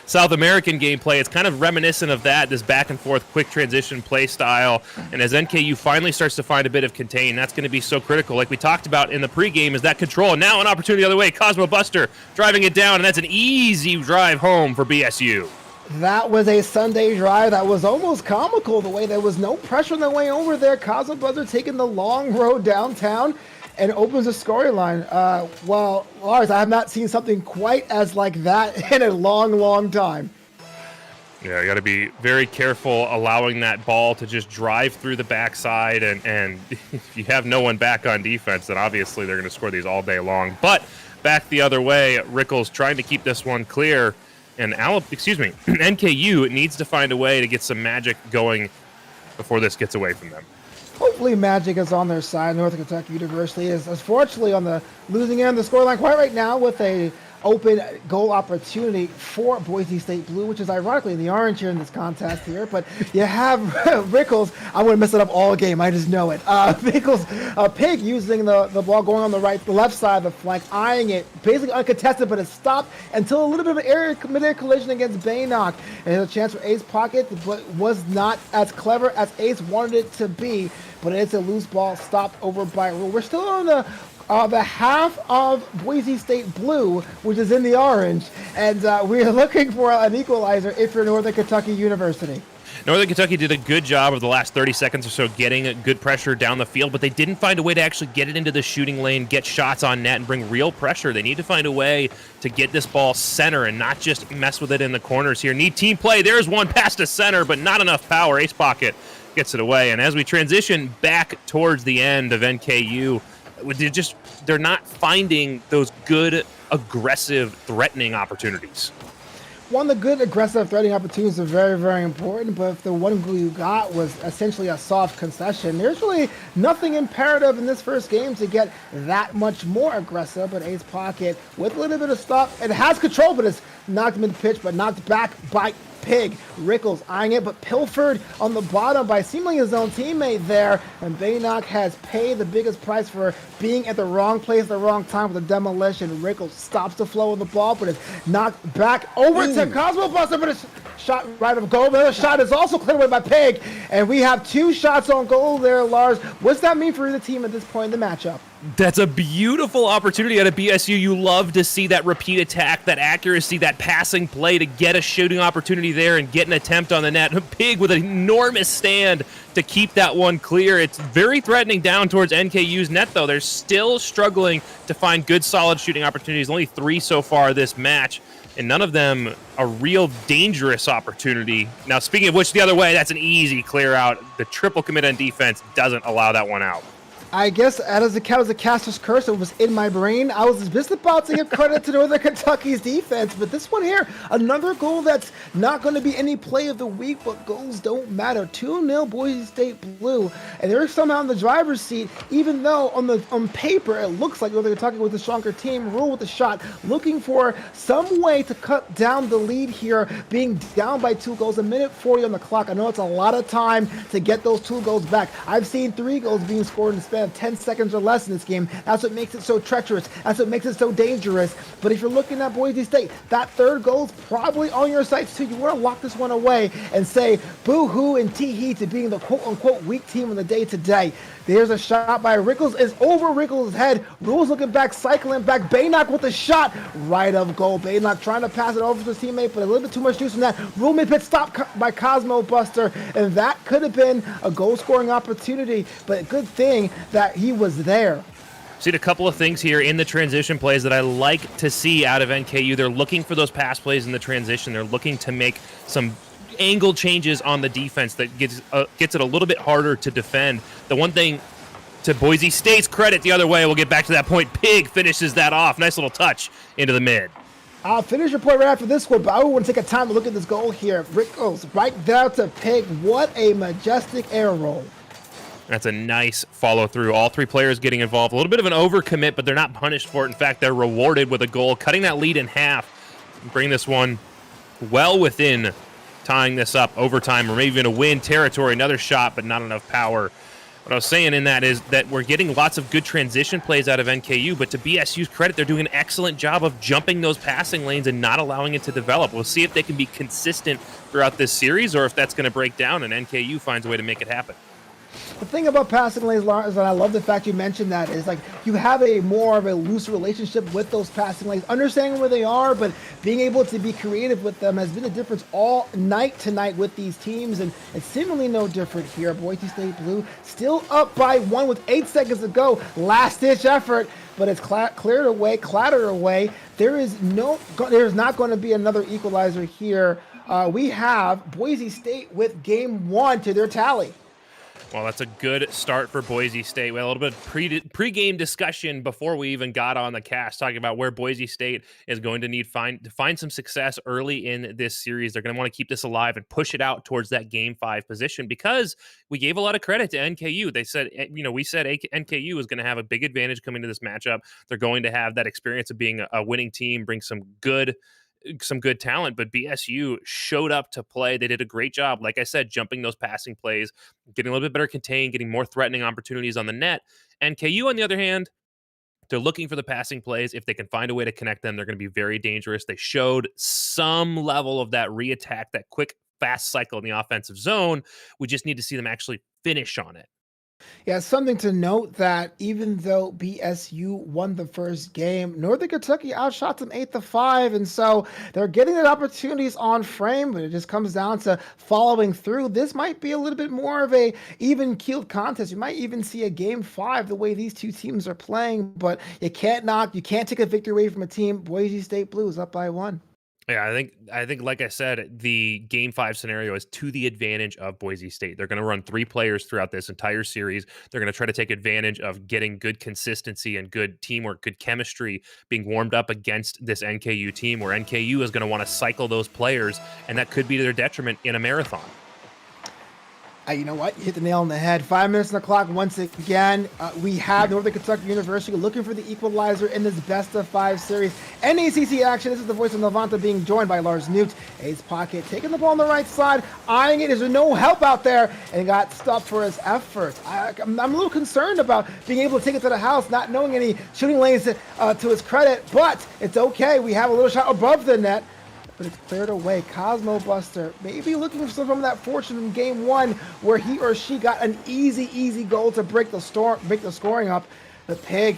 South American gameplay. It's kind of reminiscent of that, this back and forth quick transition play style. And as NKU finally starts to find a bit of contain, that's going to be so critical. Like we talked about in the pregame, is that control. And now an opportunity the other way. Cosmo Buster driving it down, and that's an easy drive home for BSU. That was a Sunday drive that was almost comical, the way there was no pressure on the way over there. Cosmo Buster taking the long road downtown and opens the storyline. Well, Lars, I have not seen something quite as like that in a long, long time. Yeah, you got to be very careful allowing that ball to just drive through the backside, and if you have no one back on defense, then obviously they're going to score these all day long. But back the other way, Rickles trying to keep this one clear, and NKU needs to find a way to get some magic going before this gets away from them. Hopefully Magic is on their side. Northern Kentucky University is unfortunately on the losing end of the scoreline quite right now with a open goal opportunity for Boise State Blue, which is ironically in the orange here in this contest here. But you have Rickles. I'm going to mess it up all game. I just know it. Rickles, Pig using the ball going on the left side of the flank, eyeing it, basically uncontested, but it stopped until a little bit of an mid-air collision against Baynock. And there's a chance for Ace Pocket, but was not as clever as Ace wanted it to be. But it's a loose ball stopped over by Rule. We're still on the half of Boise State Blue, which is in the orange, and we're looking for an equalizer if you're Northern Kentucky University. Northern Kentucky did a good job of the last 30 seconds or so getting good pressure down the field, but they didn't find a way to actually get it into the shooting lane, get shots on net, and bring real pressure. They need to find a way to get this ball center and not just mess with it in the corners here. Need team play. There's one pass to center, but not enough power. Ace Pocket gets it away. And as we transition back towards the end of NKU, they're not finding those good, aggressive, threatening opportunities. One of the good, aggressive, threatening opportunities are very, very important, but if the one you got was essentially a soft concession, there's really nothing imperative in this first game to get that much more aggressive. But Ace Pocket, with a little bit of stuff, it has control, but it's knocked mid-pitch, but knocked back by Pig. Rickles eyeing it, but pilfered on the bottom by seemingly his own teammate there. And Baynock has paid the biggest price for being at the wrong place at the wrong time with a demolition. Rickles stops the flow of the ball, but it's knocked back over to Cosmo Buster, but it's shot right of goal. Another shot is also cleared away by Pig. And we have 2 shots on goal there, Lars. What's that mean for either team at this point in the matchup? That's a beautiful opportunity out of BSU. You love to see that repeat attack, that accuracy, that passing play to get a shooting opportunity there and get an attempt on the net. Pig with an enormous stand to keep that one clear. It's very threatening down towards NKU's net, though. They're still struggling to find good, solid shooting opportunities. Only 3 so far this match, and none of them a real dangerous opportunity. Now, speaking of which, the other way, that's an easy clear out. The triple commit on defense doesn't allow that one out. I guess as a caster's curse, it was in my brain. I was just about to give credit to Northern Kentucky's defense, but this one here, another goal that's not going to be any play of the week, but goals don't matter. 2-0 Boise State Blue, and they're somehow in the driver's seat, even though on paper it looks like Northern Kentucky was the stronger team. Rule with the shot, looking for some way to cut down the lead here, being down by 2 goals, a minute 40 on the clock. I know it's a lot of time to get those 2 goals back. I've seen 3 goals being scored in the span of 10 seconds or less in this game. That's what makes it so treacherous. That's what makes it so dangerous. But if you're looking at Boise State, that 3rd goal is probably on your sights too. You want to lock this one away and say boo-hoo and tee-hee to being the quote-unquote weak team of the day today. There's a shot by Rickles. It's over Rickles' head. Rule's looking back, cycling back. Baynock with a shot right of goal. Baynock trying to pass it over to his teammate, but a little bit too much juice from that. Rule made pit stop by Cosmo Buster, and that could have been a goal-scoring opportunity, but good thing that he was there. Seen a couple of things here in the transition plays that I like to see out of NKU. They're looking for those pass plays in the transition. They're looking to make some angle changes on the defense that gets it a little bit harder to defend. The one thing to Boise State's credit the other way, we'll get back to that point, Pig finishes that off. Nice little touch into the mid. I'll finish your point right after this one, but I want to take a time to look at this goal here. Rickles right there to Pig. What a majestic air roll. That's a nice follow through. All 3 players getting involved. A little bit of an overcommit, but they're not punished for it. In fact, they're rewarded with a goal, cutting that lead in half. Bring this one well within tying this up overtime or maybe even a win territory. Another shot, but not enough power. What I was saying in that is that we're getting lots of good transition plays out of NKU, but to BSU's credit, they're doing an excellent job of jumping those passing lanes and not allowing it to develop. We'll see if they can be consistent throughout this series or if that's going to break down and NKU finds a way to make it happen. The thing about passing lanes, Lawrence, and I love the fact you mentioned that, is like you have a more of a loose relationship with those passing lanes, understanding where they are, but being able to be creative with them has been the difference all night tonight with these teams, and it's seemingly no different here. Boise State Blue still up by 1 with 8 seconds to go. Last-ditch effort, but it's clattered away. There's not going to be another equalizer here. We have Boise State with game 1 to their tally. Well, that's a good start for Boise State. We had a little bit of pre-game discussion before we even got on the cast, talking about where Boise State is going to need to find some success early in this series. They're going to want to keep this alive and push it out towards that Game 5 position because we gave a lot of credit to NKU. They said, we said NKU is going to have a big advantage coming to this matchup. They're going to have that experience of being a winning team, bring some good talent, but BSU showed up to play. They did a great job, like I said, jumping those passing plays, getting a little bit better contained, getting more threatening opportunities on the net. And KU, on the other hand, they're looking for the passing plays. If they can find a way to connect them, they're going to be very dangerous. They showed some level of that re-attack, that quick, fast cycle in the offensive zone. We just need to see them actually finish on it. Yeah, something to note that even though BSU won the first game, Northern Kentucky outshot them 8-5, and so they're getting the opportunities on frame, but it just comes down to following through. This might be a little bit more of a even-keeled contest. You might even see a Game 5 the way these two teams are playing, but you can't take a victory away from a team. Boise State Blue is up by 1. Yeah, I think, like I said, the Game 5 scenario is to the advantage of Boise State. They're going to run 3 players throughout this entire series. They're going to try to take advantage of getting good consistency and good teamwork, good chemistry being warmed up against this NKU team, where NKU is going to want to cycle those players, and that could be to their detriment in a marathon. You know what? You hit the nail on the head. 5 minutes on the clock once again. We have Northern Kentucky University looking for the equalizer in this best-of-5 series. NECC action. This is the voice of Levanta being joined by Lars Newt. Ace Pocket taking the ball on the right side, eyeing it. There's no help out there, and got stopped for his effort. I'm a little concerned about being able to take it to the house, not knowing any shooting lanes to his credit, but it's okay. We have a little shot above the net, but it's cleared away. Cosmo Buster maybe looking for some of that fortune in Game 1 where he or she got an easy goal to break the scoring up. The Pig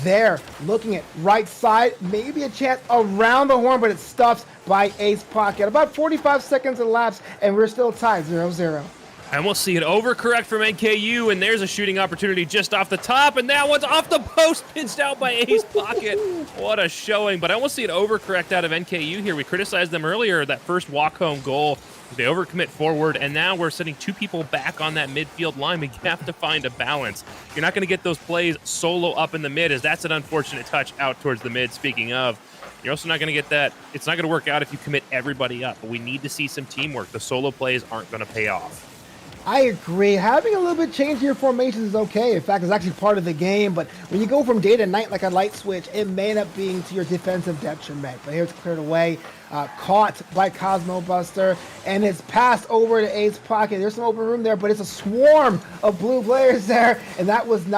there looking at right side, maybe a chance around the horn, but it's stuffed by Ace Pocket. About 45 seconds elapsed, and we're still tied 0-0. And we'll see an overcorrect from NKU, and there's a shooting opportunity just off the top, and that one's off the post, pinched out by Ace Pocket. What a showing, but I almost see an overcorrect out of NKU here. We criticized them earlier, that first walk-home goal. They overcommit forward, and now we're sending two people back on that midfield line. We have to find a balance. You're not going to get those plays solo up in the mid, as that's an unfortunate touch out towards the mid, speaking of. You're also not going to get that. It's not going to work out if you commit everybody up, but we need to see some teamwork. The solo plays aren't going to pay off. I agree. Having a little bit change in your formations is okay. In fact, it's actually part of the game. But when you go from day to night like a light switch, it may end up being to your defensive detriment. But here it's cleared away, caught by Cosmo Buster, and it's passed over to Ace Pocket. There's some open room there, but it's a swarm of blue players there, and that was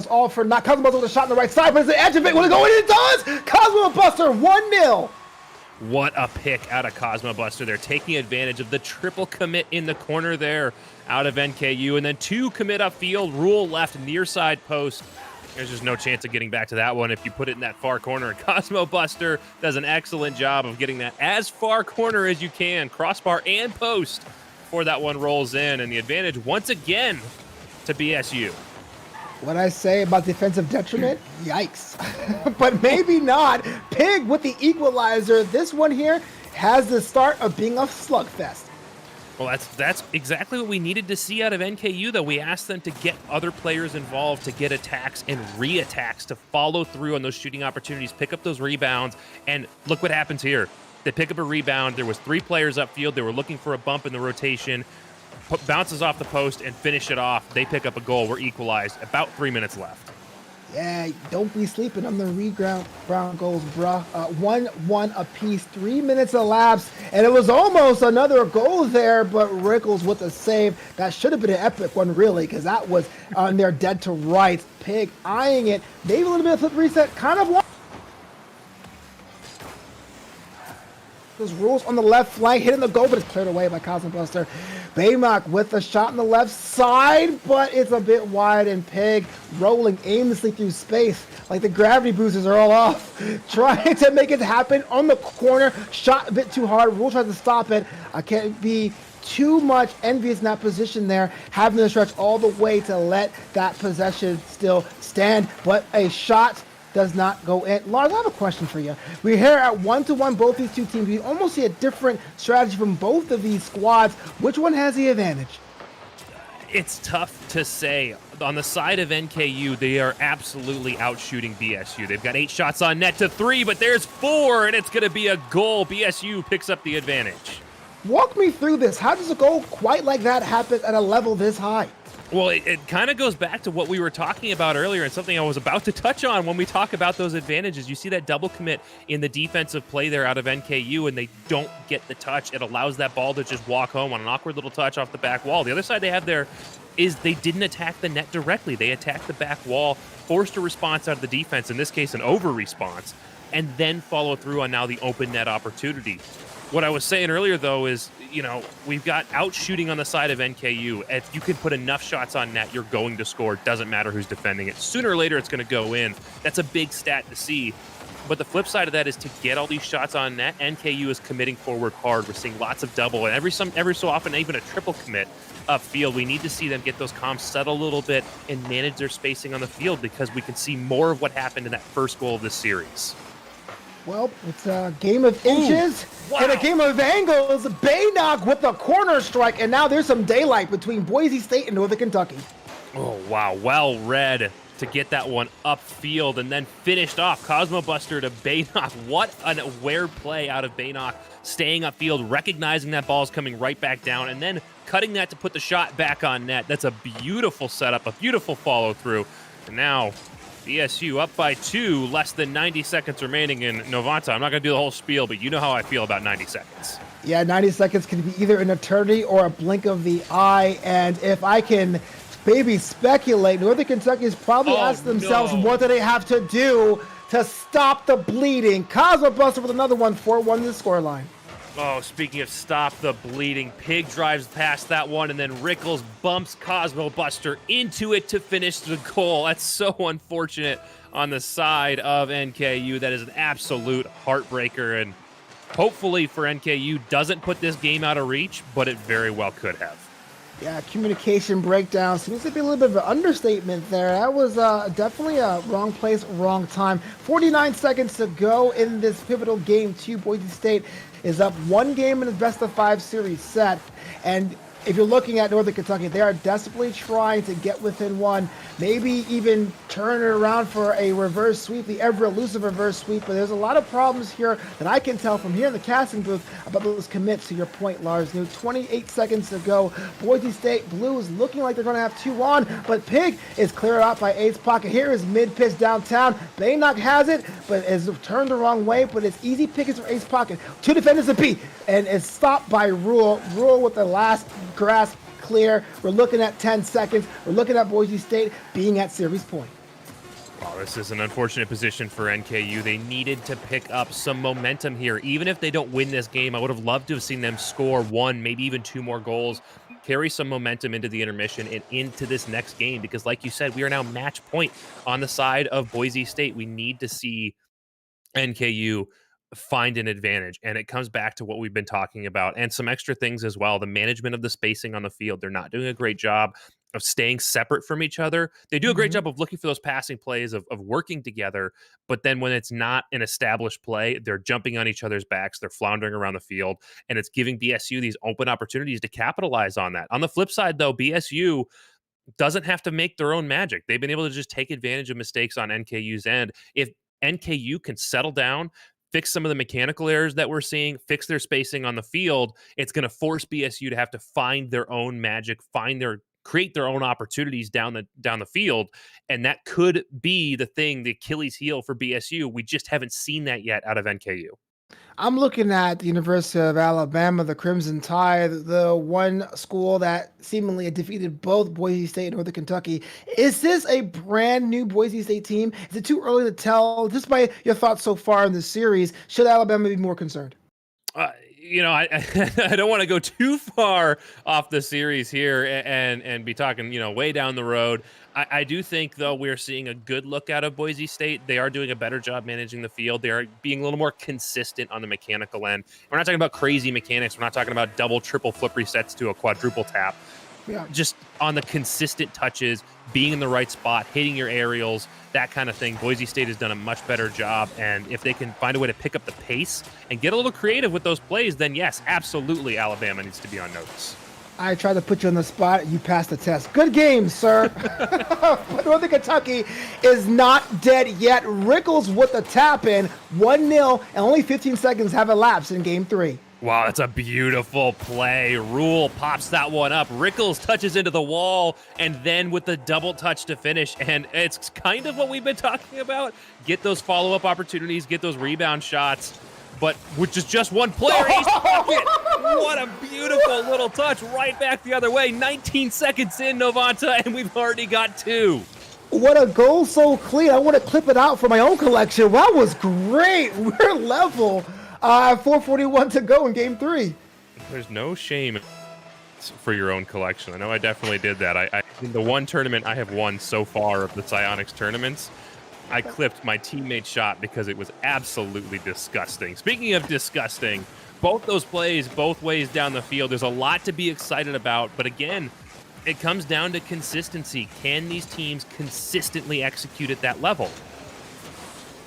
all for not. Cosmo Buster with a shot on the right side, but it's the edge of it. Will it go in? It does. Cosmo Buster 1-0. What a pick out of Cosmo Buster. They're taking advantage of the triple commit in the corner there out of NKU. And then two commit upfield, Rule left near side post. There's just no chance of getting back to that one if you put it in that far corner. Cosmo Buster does an excellent job of getting that as far corner as you can, crossbar and post, before that one rolls in. And the advantage once again to BSU. What I say about defensive detriment? Yikes. But maybe not. Pig with the equalizer. This one here has the start of being a slugfest. Well, that's exactly what we needed to see out of NKU, though. We asked them to get other players involved, to get attacks and re-attacks, to follow through on those shooting opportunities, pick up those rebounds, and look what happens here. They pick up a rebound. There was three players upfield. They were looking for a bump in the rotation. Bounces off the post and finish it off. They pick up a goal. We're equalized. About 3 minutes left. Yeah, don't be sleeping on the rebound goals, bruh. 1-1 apiece. 3 minutes elapsed, and it was almost another goal there, but Rickles with a save. That should have been an epic one, really, because that was on their dead to rights. Pig eyeing it. Maybe a little bit of flip reset. Kind of those Rules on the left flank, hitting the goal, but it's cleared away by Cosmo Buster. Baymock with a shot on the left side, but it's a bit wide, and Pig rolling aimlessly through space like the gravity boosters are all off. Trying to make it happen on the corner. Shot a bit too hard. Rule tries to stop it. I can't be too much envious in that position there, having to stretch all the way to let that possession still stand, but a shot does not go in. Lars, I have a question for you. We're here at 1-1, both these two teams. We almost see a different strategy from both of these squads. Which one has the advantage? It's tough to say. On the side of NKU, they are absolutely out shooting BSU. They've got 8 shots on net to 3, but there's 4, and it's going to be a goal. BSU picks up the advantage. Walk me through this. How does a goal quite like that happen at a level this high? Well, it kind of goes back to what we were talking about earlier, and something I was about to touch on when we talk about those advantages. You see that double commit in the defensive play there out of NKU, and they don't get the touch. It allows that ball to just walk home on an awkward little touch off the back wall. The other side they have there is they didn't attack the net directly. They attacked the back wall, forced a response out of the defense, in this case an over-response, and then follow through on now the open net opportunity. What I was saying earlier, though, is, you know, we've got out shooting on the side of NKU. If you can put enough shots on net, you're going to score. Doesn't matter who's defending it. Sooner or later, it's going to go in. That's a big stat to see. But the flip side of that is to get all these shots on net, NKU is committing forward hard. We're seeing lots of double, and every so often, even a triple commit upfield. We need to see them get those comms settle a little bit and manage their spacing on the field, because we can see more of what happened in that first goal of this series. Well, it's a game of inches and a game of angles. Baynock with the corner strike, and now there's some daylight between Boise State and Northern Kentucky. Oh, wow. Well read to get that one upfield and then finished off. Cosmo Buster to Baynock. What an aware play out of Baynock, staying upfield, recognizing that ball's coming right back down, and then cutting that to put the shot back on net. That's a beautiful setup, a beautiful follow-through. And now BSU up by 2, less than 90 seconds remaining in Novanta. I'm not going to do the whole spiel, but you know how I feel about 90 seconds. Yeah, 90 seconds can be either an eternity or a blink of the eye. And if I can maybe speculate, Northern Kentucky's probably asked themselves, what do they have to do to stop the bleeding? Cosmo Buster with another one, 4-1 the scoreline. Oh, speaking of stop the bleeding, Pig drives past that one, and then Rickles bumps Cosmo Buster into it to finish the goal. That's so unfortunate on the side of NKU. That is an absolute heartbreaker, and hopefully for NKU doesn't put this game out of reach, but it very well could have. Yeah, communication breakdown seems to be a little bit of an understatement there. That was definitely a wrong place, wrong time. 49 seconds to go in this pivotal game 2. Boise State is up 1 game in the best-of-5 series set. And if you're looking at Northern Kentucky, they are desperately trying to get within 1, maybe even turn it around for a reverse sweep, the ever-elusive reverse sweep. But there's a lot of problems here that I can tell from here in the casting booth about those commits, to your point, Lars. 28 seconds to go. Boise State Blue is looking like they're going to have 2 on, but Pig is cleared out by Ace Pocket. Here is mid-pitch downtown. Baynock has it, but is turned the wrong way, but it's easy pickings for Ace Pocket. 2 defenders to beat, and it's stopped by Rule. Rule with the last grasp clear. We're looking at 10 seconds. We're looking at Boise State being at series point. Well, this is an unfortunate position for NKU. They needed to pick up some momentum here. Even if they don't win this game, I would have loved to have seen them score 1, maybe even 2 more goals, carry some momentum into the intermission and into this next game. Because like you said, we are now match point on the side of Boise State. We need to see NKU find an advantage, and it comes back to what we've been talking about and some extra things as well. The management of the spacing on the field, they're not doing a great job of staying separate from each other. They do a great job of looking for those passing plays, of working together, but then when it's not an established play, they're jumping on each other's backs, they're floundering around the field, and it's giving BSU these open opportunities to capitalize on that. On the flip side, though, BSU doesn't have to make their own magic. They've been able to just take advantage of mistakes on NKU's end. If NKU can settle down, fix some of the mechanical errors that we're seeing, fix their spacing on the field, it's going to force BSU to have to find their own magic, create their own opportunities down the field, and that could be the thing, the Achilles heel for BSU. We just haven't seen that yet out of NKU. I'm looking at the University of Alabama, the Crimson Tide, the one school that seemingly had defeated both Boise State and Northern Kentucky. Is this a brand new Boise State team? Is it too early to tell? Just by your thoughts so far in the series, should Alabama be more concerned? I don't want to go too far off the series here and be talking, way down the road. I do think, though, we're seeing a good look out of Boise State. They are doing a better job managing the field. They are being a little more consistent on the mechanical end. We're not talking about crazy mechanics. We're not talking about double, triple flip resets to a quadruple tap. Yeah. Just on the consistent touches, being in the right spot, hitting your aerials, that kind of thing. Boise State has done a much better job, and if they can find a way to pick up the pace and get a little creative with those plays, then yes, absolutely, Alabama needs to be on notice. I tried to put you on the spot. You passed the test. Good game, sir. But Northern Kentucky is not dead yet. Rickles with the tap in, 1-0, and only 15 seconds have elapsed in game 3. Wow, that's a beautiful play. Rule pops that one up. Rickles touches into the wall, and then with the double touch to finish. And it's kind of what we've been talking about. Get those follow-up opportunities, get those rebound shots. But with just one player, Ace Pocket. What a beautiful little touch right back the other way. 19 seconds in, Novanta, and we've already got 2. What a goal so clean. I want to clip it out for my own collection. That was great. We're level. 4:41 to go in game 3. There's no shame for your own collection. I know I definitely did that. I in the one tournament I have won so far of the Psionics tournaments, I clipped my teammate's shot because it was absolutely disgusting. Speaking of disgusting, both those plays, both ways down the field, there's a lot to be excited about. But again, it comes down to consistency. Can these teams consistently execute at that level?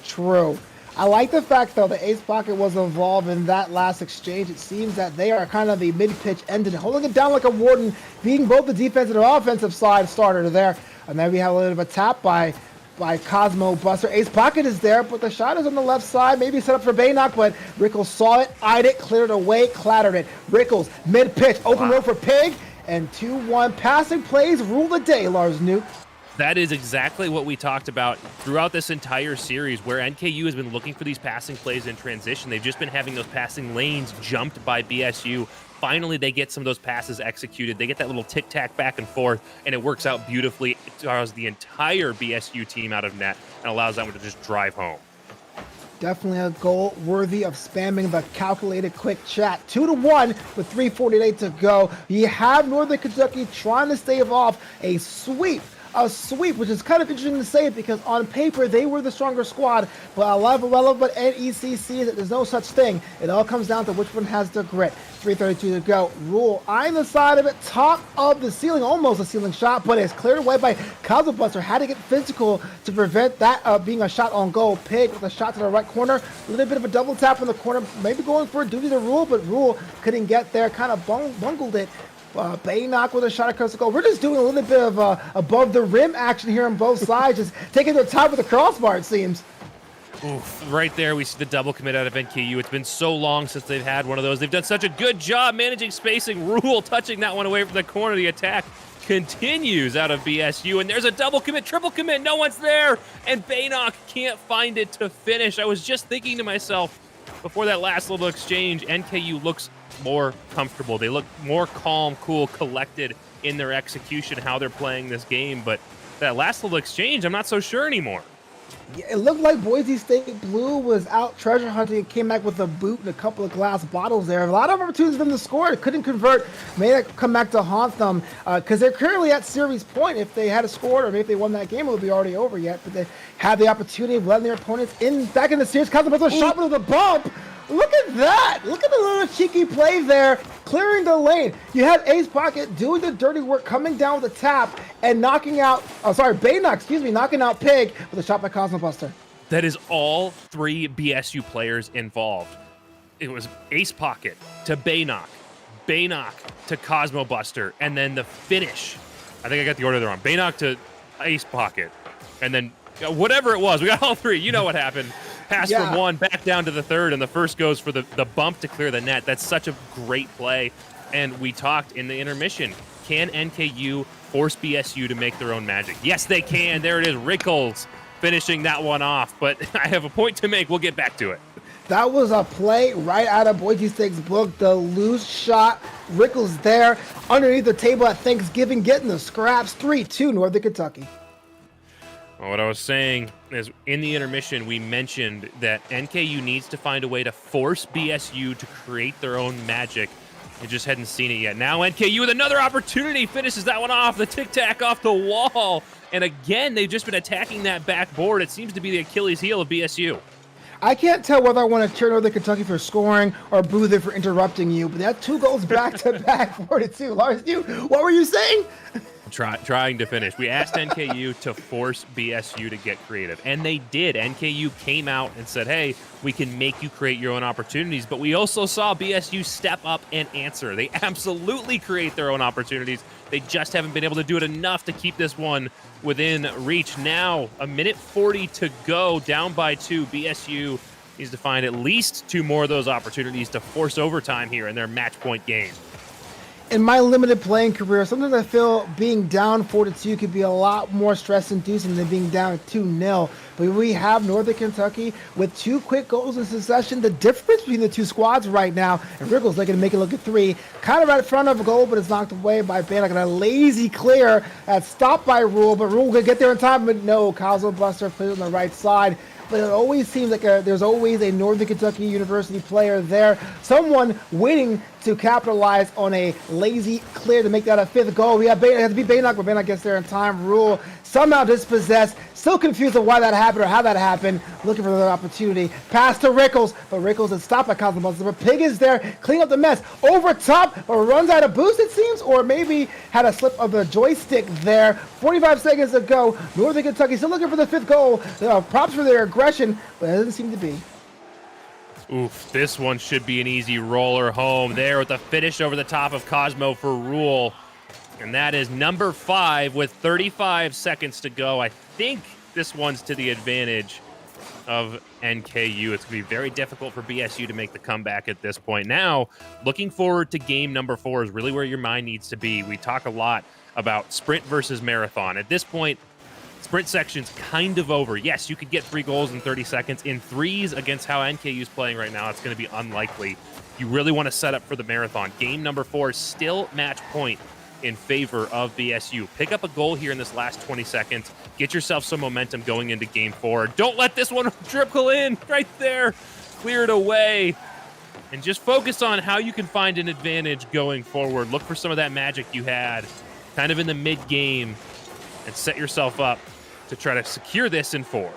True. I like the fact, though, that Ace Pocket was involved in that last exchange. It seems that they are kind of the mid-pitch ended, holding it down like a warden, being both the defensive and offensive side starter there. And then we have a little bit of a tap by Cosmo Buster. Ace Pocket is there, but the shot is on the left side, maybe set up for Baynock, but Rickles saw it, eyed it, cleared it away, clattered it. Rickles, mid-pitch, open road for Pig, and 2-1 passing plays rule the day, Lars Nuke. That is exactly what we talked about throughout this entire series, where NKU has been looking for these passing plays in transition. They've just been having those passing lanes jumped by BSU. Finally, they get some of those passes executed. They get that little tic-tac back and forth, and it works out beautifully. It draws the entire BSU team out of net and allows that one to just drive home. Definitely a goal worthy of spamming the calculated quick chat. 2-1 with 3:48 to go. You have Northern Kentucky trying to stave off a sweep a sweep, which is kind of interesting to say because on paper they were the stronger squad, but a lot of relevant NECC is that there's no such thing. It all comes down to which one has the grit. 3:32 to go. Rule on the side of it, top of the ceiling, almost a ceiling shot, but it's cleared away by Cosmo Buster. Had to get physical to prevent that being a shot on goal. Pig with a shot to the right corner, a little bit of a double tap in the corner, maybe going for a duty to Rule, but Rule couldn't get there, kind of bungled it. Baynock with a shot across the goal. We're just doing a little bit of above the rim action here on both sides, just taking their time with the crossbar, it seems. Oof, right there we see the double commit out of NKU. It's been so long since they've had one of those. They've done such a good job managing spacing. Rule touching that one away from the corner. The attack continues out of BSU, and there's a double commit, triple commit. No one's there, and Baynock can't find it to finish. I was just thinking to myself before that last little exchange, NKU looks more comfortable. They look more calm, cool, collected in their execution, how they're playing this game. But that last little exchange, I'm not so sure anymore. Yeah, it looked like Boise State Blue was out treasure hunting and came back with a boot and a couple of glass bottles there. A lot of opportunities for them to score. Couldn't convert. May it come back to haunt them because they're currently at series point. If they had scored or maybe if they won that game, it would be already over yet. But they had the opportunity of letting their opponents back in the series. Cosmo with a shot with a bump. Look at that. Look at the little cheeky play there, clearing the lane. You had Ace Pocket doing the dirty work, coming down with a tap and knocking out, Baynock, knocking out Pig with a shot by Cosmo Buster. That is all three BSU players involved. It was Ace Pocket to Baynock to Cosmo Buster, and then the finish. I think I got the order wrong. Baynock to Ace Pocket, and then whatever it was, we got all three. You know what happened. Pass from one, back down to the third, and the first goes for the bump to clear the net. That's such a great play. And we talked in the intermission, can NKU force BSU to make their own magic? Yes, they can. There it is, Rickles finishing that one off. But I have a point to make. We'll get back to it. That was a play right out of Boise State's book. The loose shot, Rickles there, underneath the table at Thanksgiving, getting the scraps. 3-2, Northern Kentucky. Well, what I was saying is in the intermission, we mentioned that NKU needs to find a way to force BSU to create their own magic. They just hadn't seen it yet. Now NKU with another opportunity finishes that one off, the tic-tac off the wall. And again, they've just been attacking that backboard. It seems to be the Achilles heel of BSU. I can't tell whether I want to cheer Northern Kentucky for scoring or boo them for interrupting you, but they had 2 goals back-to-back, 4-2. Lars, what were you saying? Trying to finish. We asked NKU to force BSU to get creative, and they did. NKU came out and said, hey, we can make you create your own opportunities, but we also saw BSU step up and answer. They absolutely create their own opportunities. They just haven't been able to do it enough to keep this one within reach. Now, 1:40 to go, down by 2. BSU needs to find at least 2 more of those opportunities to force overtime here in their match point game. In my limited playing career, sometimes I feel being down 4-2 could be a lot more stress-inducing than being down 2-0. But we have Northern Kentucky with 2 quick goals in succession. The difference between the 2 squads right now, and Rickles looking to make it look at 3, kind of right in front of a goal, but it's knocked away by Baynock. And a lazy clear that's stopped by Rule, but Rule could get there in time, but no, Cosmo Buster plays on the right side. But it always seems like there's always a Northern Kentucky University player there, someone waiting to capitalize on a lazy clear to make that a 5th goal. It has to be Baynock, but Baynock gets there in time. Rule somehow dispossessed, still confused on why that happened or how that happened, looking for another opportunity. Pass to Rickles, but Rickles is stopped by Cosmo Buster. But Pig is there, cleaning up the mess. Over top, or runs out of boost, it seems, or maybe had a slip of the joystick there. 45 seconds to go. Northern Kentucky still looking for the 5th goal. Props for their aggression, but it doesn't seem to be. Oof, this one should be an easy roller home there with the finish over the top of Cosmo for Rule. And that is number 5 with 35 seconds to go. I think this one's to the advantage of NKU. It's going to be very difficult for BSU to make the comeback at this point. Now, looking forward to game number 4 is really where your mind needs to be. We talk a lot about sprint versus marathon. At this point, sprint section's kind of over. Yes, you could get 3 goals in 30 seconds. In threes against how NKU's playing right now, it's going to be unlikely. You really want to set up for the marathon. Game number 4 is still match point in favor of BSU. Pick up a goal here in this last 20 seconds. Get yourself some momentum going into game 4. Don't let this one trickle in right there. Clear it away. And just focus on how you can find an advantage going forward. Look for some of that magic you had kind of in the mid-game and set yourself up to try to secure this in 4.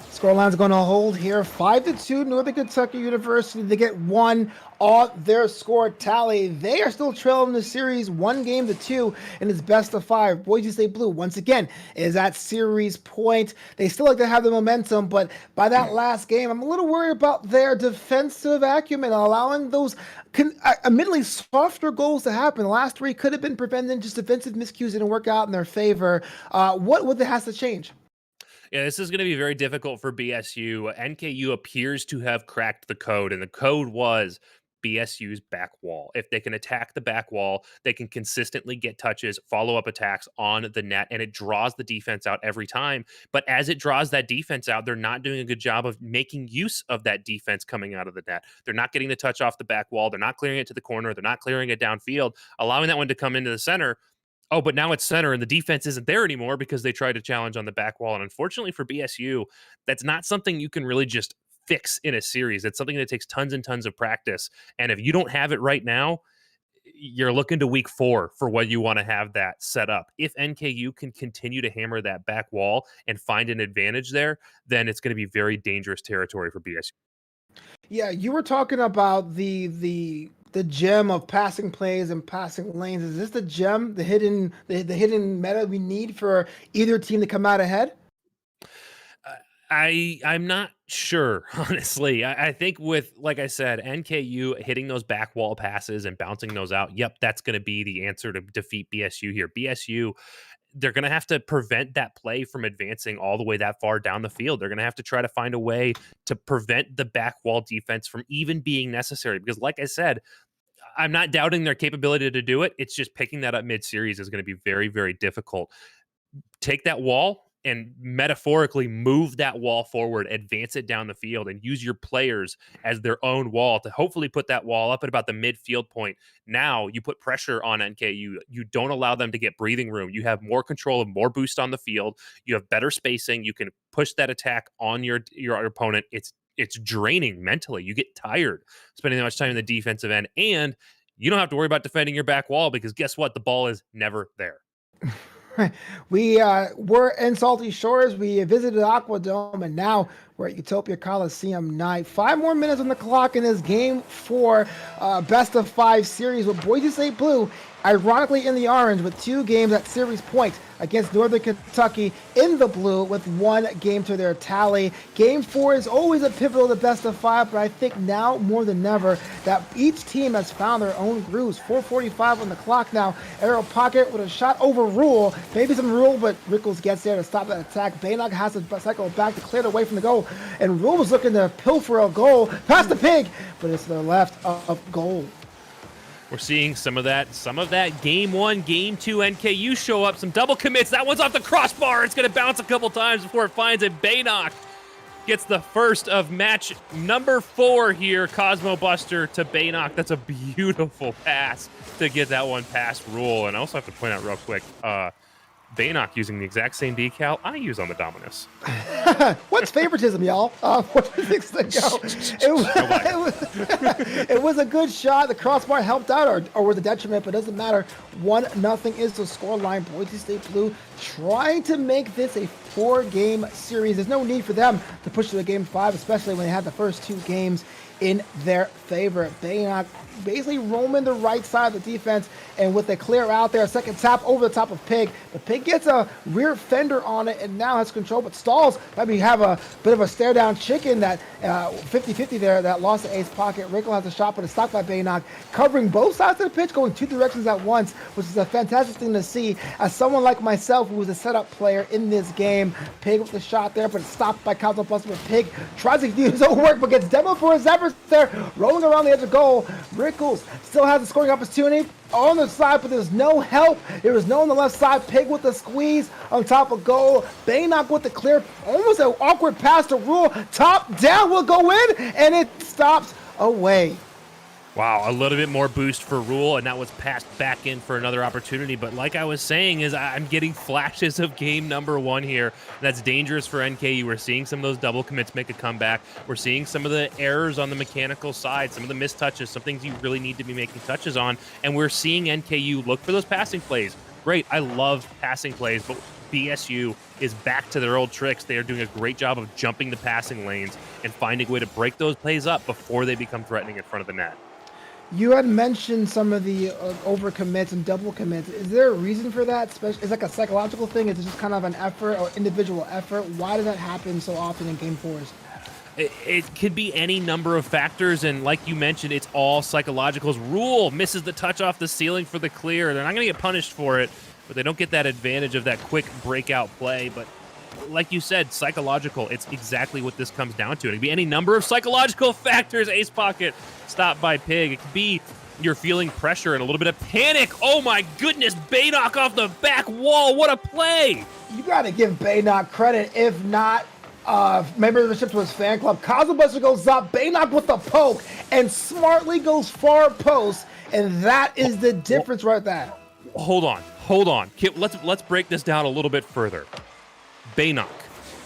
Scoreline's going to hold here. 5-2, Northern Kentucky University. They get 1 on their score tally. They are still trailing the series 1-2 in its best of 5. Boise State Blue, once again, is at series point. They still like to have the momentum, but by that last game, I'm a little worried about their defensive acumen, allowing those admittedly softer goals to happen. The last 3 could have been prevented. Just defensive miscues didn't work out in their favor. What would that has to change? Yeah, this is going to be very difficult for BSU. NKU appears to have cracked the code, and the code was BSU's back wall. If they can attack the back wall, they can consistently get touches, follow-up attacks on the net, and it draws the defense out every time. But as it draws that defense out, they're not doing a good job of making use of that defense coming out of the net. They're not getting the touch off the back wall. They're not clearing it to the corner. They're not clearing it downfield, allowing that one to come into the center. Oh, but now it's center and the defense isn't there anymore because they tried to challenge on the back wall. And unfortunately for BSU, that's not something you can really just fix in a series. It's something that takes tons and tons of practice. And if you don't have it right now, you're looking to week 4 for when you want to have that set up. If NKU can continue to hammer that back wall and find an advantage there, then it's going to be very dangerous territory for BSU. Yeah, you were talking about the gem of passing plays and passing lanes. Is this the gem, the hidden meta we need for either team to come out ahead? I'm not sure, honestly. I think with, like I said, NKU hitting those back wall passes and bouncing those out, yep, that's going to be the answer to defeat BSU here. BSU, they're going to have to prevent that play from advancing all the way that far down the field. They're going to have to try to find a way to prevent the back wall defense from even being necessary. Because like I said, I'm not doubting their capability to do it. It's just picking that up mid-series is going to be very, very difficult. Take that wall and metaphorically move that wall forward, advance it down the field, and use your players as their own wall to hopefully put that wall up at about the midfield point. Now you put pressure on NKU. You don't allow them to get breathing room. You have more control and more boost on the field. You have better spacing. You can push that attack on your opponent. It's draining mentally. You get tired spending that much time in the defensive end, and you don't have to worry about defending your back wall because guess what? The ball is never there. We were in Salty Shores. We visited Aqua Dome, and now we're at Utopia Coliseum night. 5 more minutes on the clock in this game 4 best of 5 series with Boise State Blue, ironically in the orange, with 2 games at series point against Northern Kentucky in the blue with 1 game to their tally. Game 4 is always a pivotal to best of 5, but I think now more than ever that each team has found their own grooves. 4:45 on the clock now. Arrow Pocket with a shot over Rule. Maybe some Rule, but Rickles gets there to stop that attack. Baynock has to cycle back to clear it away from the goal, and Rule was looking to pilfer a goal past the pig, but it's to the left of goal. We're seeing some of that game 1, game 2 NKU show up, some double commits. That one's off the crossbar. It's going to bounce a couple times before it finds it. Baynock gets the first of match number 4 here. Cosmo Buster to Baynock. That's a beautiful pass to get that one past Rule. And I also have to point out real quick, Baynock using the exact same decal I use on the Dominus. What's favoritism, y'all? What do you think's the go? It was a good shot. The crossbar helped out or was a detriment, but it doesn't matter. 1-0 is the scoreline. Boise State Blue trying to make this a 4-game series. There's no need for them to push to a game 5, especially when they had the first 2 games in their favor. Baynock basically roaming the right side of the defense, and with a clear out there, a second tap over the top of Pig. The Pig gets a rear fender on it and now has control, but stalls. Maybe have a bit of a stare down chicken that 50-50 there that lost the ace pocket. Rickle has a shot, but it's stopped by Baynock, covering both sides of the pitch, going 2 directions at once, which is a fantastic thing to see as someone like myself who was a setup player in this game. Pig with the shot there, but it's stopped by Cosmo Buster. But Pig tries to do his own work, but gets demoed for his efforts there, rolling around the edge of goal. Rickles still has a scoring opportunity on the side, but there's no help. There was no on the left side. Pig with the squeeze on top of goal. Baynock with the clear, almost an awkward pass to Rule. Top down will go in, and it stops away. Wow, a little bit more boost for Rule, and that was passed back in for another opportunity. But like I was saying, is I'm getting flashes of game number 1 here. That's dangerous for NKU. We're seeing some of those double commits make a comeback. We're seeing some of the errors on the mechanical side, some of the missed touches, some things you really need to be making touches on. And we're seeing NKU look for those passing plays. great. I love passing plays, but BSU is back to their old tricks. They are doing a great job of jumping the passing lanes and finding a way to break those plays up before they become threatening in front of the net. You had mentioned some of the overcommits and double commits. Is there a reason for that? Is it like a psychological thing? Is it just kind of an effort or individual effort? Why does that happen so often in game fours? It could be any number of factors, and like you mentioned, it's all psychological. Rule misses the touch off the ceiling for the clear. They're not going to get punished for it, but they don't get that advantage of that quick breakout play. But like you said, psychological, it's exactly what this comes down to. It could be any number of psychological factors. Ace pocket stopped by Pig. It could be you're feeling pressure and a little bit of panic. Oh my goodness, Baynock off the back wall. What a play. You got to give Baynock credit. If not, membership to his fan club. Cosmobuster goes up, Baynock with the poke, and smartly goes far post, and that is the difference right there. Hold on. Let's break this down a little bit further. Baynock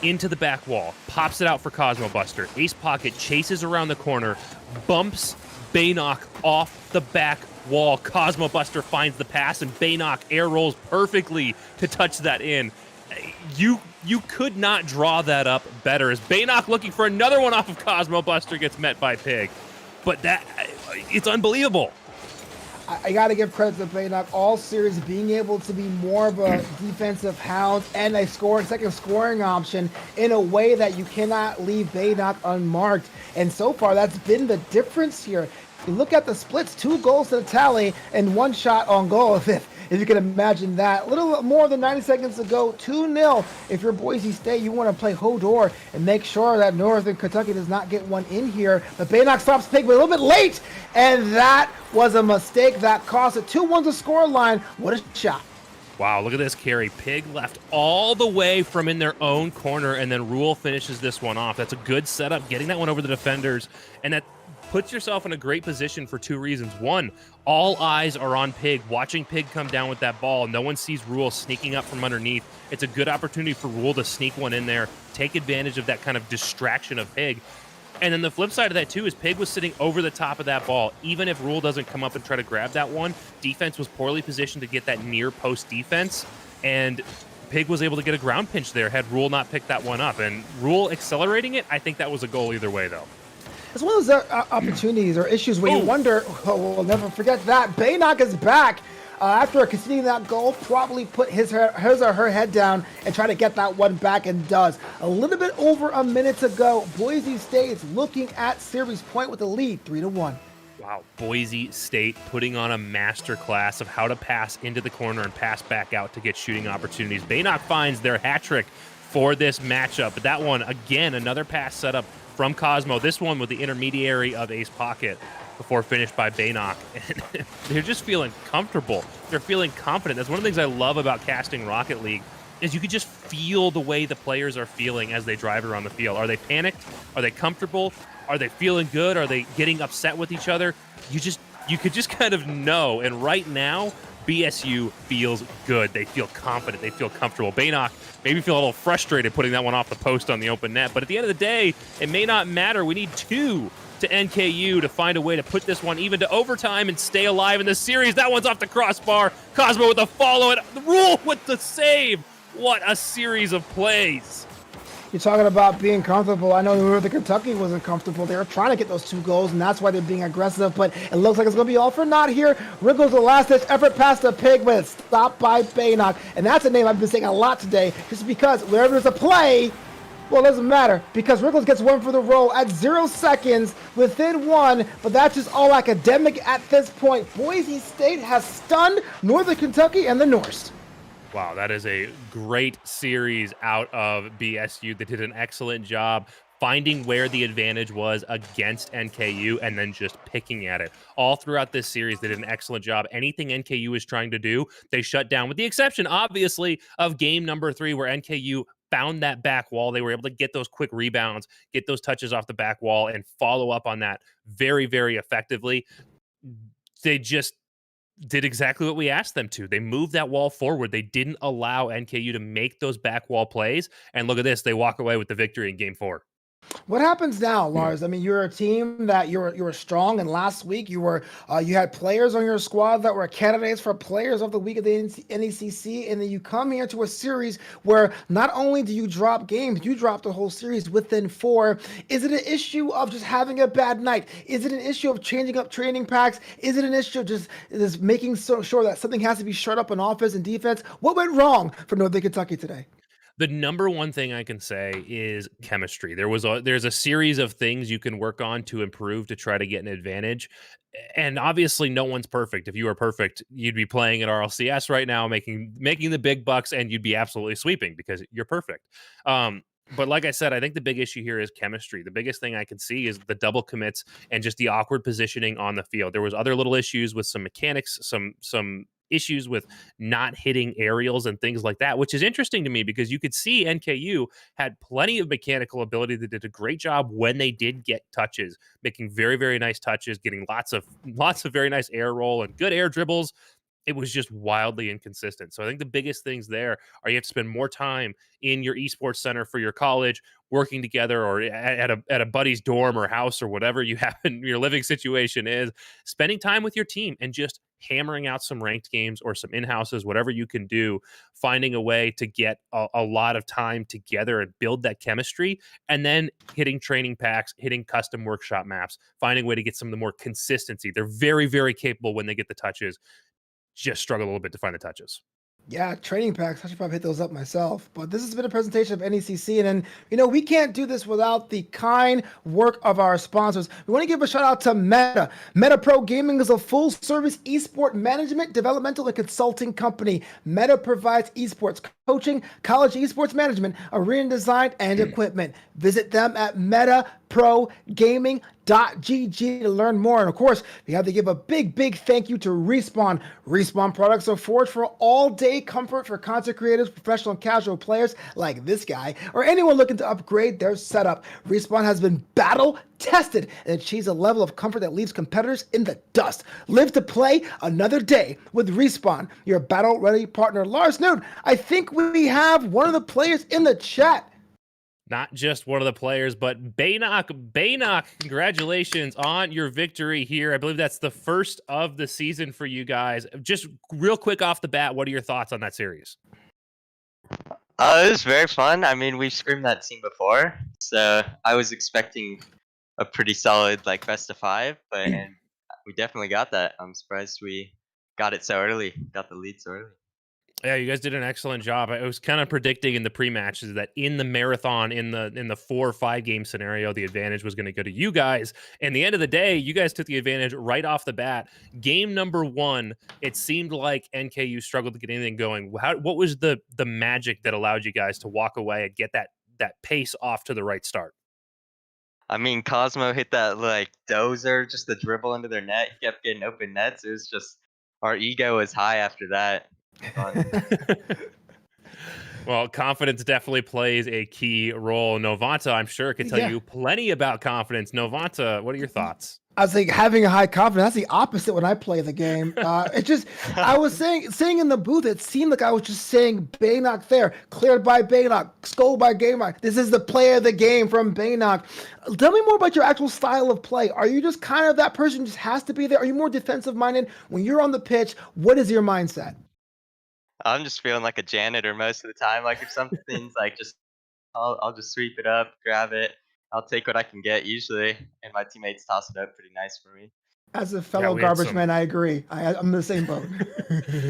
into the back wall, pops it out for Cosmobuster. Ace Pocket chases around the corner, bumps Baynock off the back wall. Cosmobuster finds the pass, and Baynock air rolls perfectly to touch that in. You could not draw that up better. As Baynock looking for another one off of Cosmobuster gets met by Pig. But it's unbelievable. I got to give credit to Baynock all series being able to be more of a defensive hound and a second scoring option in a way that you cannot leave Baynock unmarked. And so far, that's been the difference here. You look at the splits, 2 goals to the tally and 1 shot on goal. If you can imagine that. A little more than 90 seconds to go, 2-0. If you're Boise State, you want to play Hodor and make sure that Northern Kentucky does not get one in here. But Baynock stops Pig, but a little bit late, and that was a mistake that cost it. 2-1 to score line. What a shot. Wow, look at this carry. Pig left all the way from in their own corner, and then Rule finishes this one off. That's a good setup, getting that one over the defenders, and that puts yourself in a great position for 2 reasons. One, all eyes are on Pig, watching Pig come down with that ball. No one sees Rule sneaking up from underneath. It's a good opportunity for Rule to sneak one in there, take advantage of that kind of distraction of Pig. And then the flip side of that, too, is Pig was sitting over the top of that ball. Even if Rule doesn't come up and try to grab that one, defense was poorly positioned to get that near post defense, and Pig was able to get a ground pinch there had Rule not picked that one up. And Rule accelerating it, I think that was a goal either way, though. It's one of those opportunities or issues where you wonder, we'll never forget that. Baynock is back after conceding that goal, probably put his or her head down and try to get that one back, and does. A little bit over a minute to go. Boise State is looking at series point with a lead, 3-1. Wow, Boise State putting on a masterclass of how to pass into the corner and pass back out to get shooting opportunities. Baynock finds their hat trick for this matchup, but that one, again, another pass setup from Cosmo, this one with the intermediary of Ace Pocket before finished by Baynock. And they're just feeling comfortable. They're feeling confident. That's one of the things I love about casting Rocket League is you can just feel the way the players are feeling as they drive around the field. Are they panicked? Are they comfortable? Are they feeling good? Are they getting upset with each other? You could just kind of know. And right now, BSU feels good. They feel confident. They feel comfortable. Baynock maybe feel a little frustrated putting that one off the post on the open net. But at the end of the day, it may not matter. We need 2 to NKU to find a way to put this one even to overtime and stay alive in the series. That one's off the crossbar. Cosmo with the follow. And the Rule with the save. What a series of plays. You're talking about being comfortable. I know Northern Kentucky wasn't comfortable. They were trying to get those 2 goals, and that's why they're being aggressive, but it looks like it's going to be all for naught here. Wriggles the last-ditch effort past the Pig, but it's stopped by Baynock, and that's a name I've been saying a lot today, just because wherever there's a play, well, it doesn't matter, because Wriggles gets 1 for the roll at 0 seconds, within 1, but that's just all academic at this point. Boise State has stunned Northern Kentucky and the Norse. Wow, that is a great series out of BSU. They did an excellent job finding where the advantage was against NKU and then just picking at it. All throughout this series, they did an excellent job. Anything NKU was trying to do, they shut down, with the exception, obviously, of game number 3, where NKU found that back wall. They were able to get those quick rebounds, get those touches off the back wall, and follow up on that very, very effectively. They just did exactly what we asked them to. They moved that wall forward. They didn't allow NKU to make those back wall plays. And look at this. They walk away with the victory in game 4. What happens now, Lars? I mean, you're a team that you were strong, and last week you had players on your squad that were candidates for Players of the Week of the NECC, and then you come here to a series where not only do you drop games, you drop the whole series within 4. Is it an issue of just having a bad night? Is it an issue of changing up training packs? Is it an issue of just making sure that something has to be shut up on offense and defense? What went wrong for Northern Kentucky today? The number one thing I can say is chemistry. There's a series of things you can work on to improve to try to get an advantage. And obviously no one's perfect. If you were perfect, you'd be playing at RLCS right now, making the big bucks, and you'd be absolutely sweeping because you're perfect. But like I said, I think the big issue here is chemistry. The biggest thing I can see is the double commits and just the awkward positioning on the field. There was other little issues with some mechanics, some issues with not hitting aerials and things like that, which is interesting to me because you could see NKU had plenty of mechanical ability. They did a great job when they did get touches, making very, very nice touches, getting lots of very nice air roll and good air dribbles. It was just wildly inconsistent. So I think the biggest things there are you have to spend more time in your esports center for your college, working together, or at a buddy's dorm or house or whatever you have in your living situation is, spending time with your team and just hammering out some ranked games or some in-houses, whatever you can do, finding a way to get a lot of time together and build that chemistry, and then hitting training packs, hitting custom workshop maps, finding a way to get some of the more consistency. They're very, very capable when they get the touches, just struggle a little bit to find the touches. Yeah, training packs. I should probably hit those up myself. But this has been a presentation of NECC. And then, we can't do this without the kind work of our sponsors. We want to give a shout out to Meta. Meta Pro Gaming is a full service esport management, developmental, and consulting company. Meta provides esports coaching, college esports management, arena design, and equipment. Visit them at metaprogaming.gg to learn more. And of course, we have to give a big thank you to Respawn. Respawn products are forged for all-day comfort for content creators, professional and casual players like this guy, or anyone looking to upgrade their setup. Respawn has been battle tested and achieves a level of comfort that leaves competitors in the dust. Live to play another day with Respawn, your battle-ready partner. Lars Nude, I think we have one of the players in the chat. Not just one of the players, but Baynock. Baynock, congratulations on your victory here. I believe that's the first of the season for you guys. Just real quick off the bat, what are your thoughts on that series? It was very fun. I mean, we've scrimmed that team before, so I was expecting a pretty solid best of 5, but and we definitely got that. I'm surprised we got it so early, got the lead so early. Yeah, you guys did an excellent job. I was kind of predicting in the pre-matches that in the marathon, in the 4 or 5 game scenario, the advantage was going to go to you guys. And the end of the day, you guys took the advantage right off the bat. Game number 1, it seemed like NKU struggled to get anything going. What was the magic that allowed you guys to walk away and get that pace off to the right start? I mean, Cosmo hit that dozer, just the dribble into their net. He kept getting open nets. It was just our ego was high after that. Well, confidence definitely plays a key role. Novanta, I'm sure, could tell you plenty about confidence. Novanta, what are your thoughts? I was like, having a high confidence, that's the opposite when I play the game. I was saying in the booth, it seemed like I was just saying Baynock there, cleared by Baynock, scolded by Baynock. This is the play of the game from Baynock. Tell me more about your actual style of play. Are you just kind of that person who just has to be there? Are you more defensive minded? When you're on the pitch, what is your mindset? I'm just feeling like a janitor most of the time. If something's I'll just sweep it up, grab it. I'll take what I can get usually, and my teammates toss it up pretty nice for me. As a fellow garbage man, I agree. I'm in the same boat.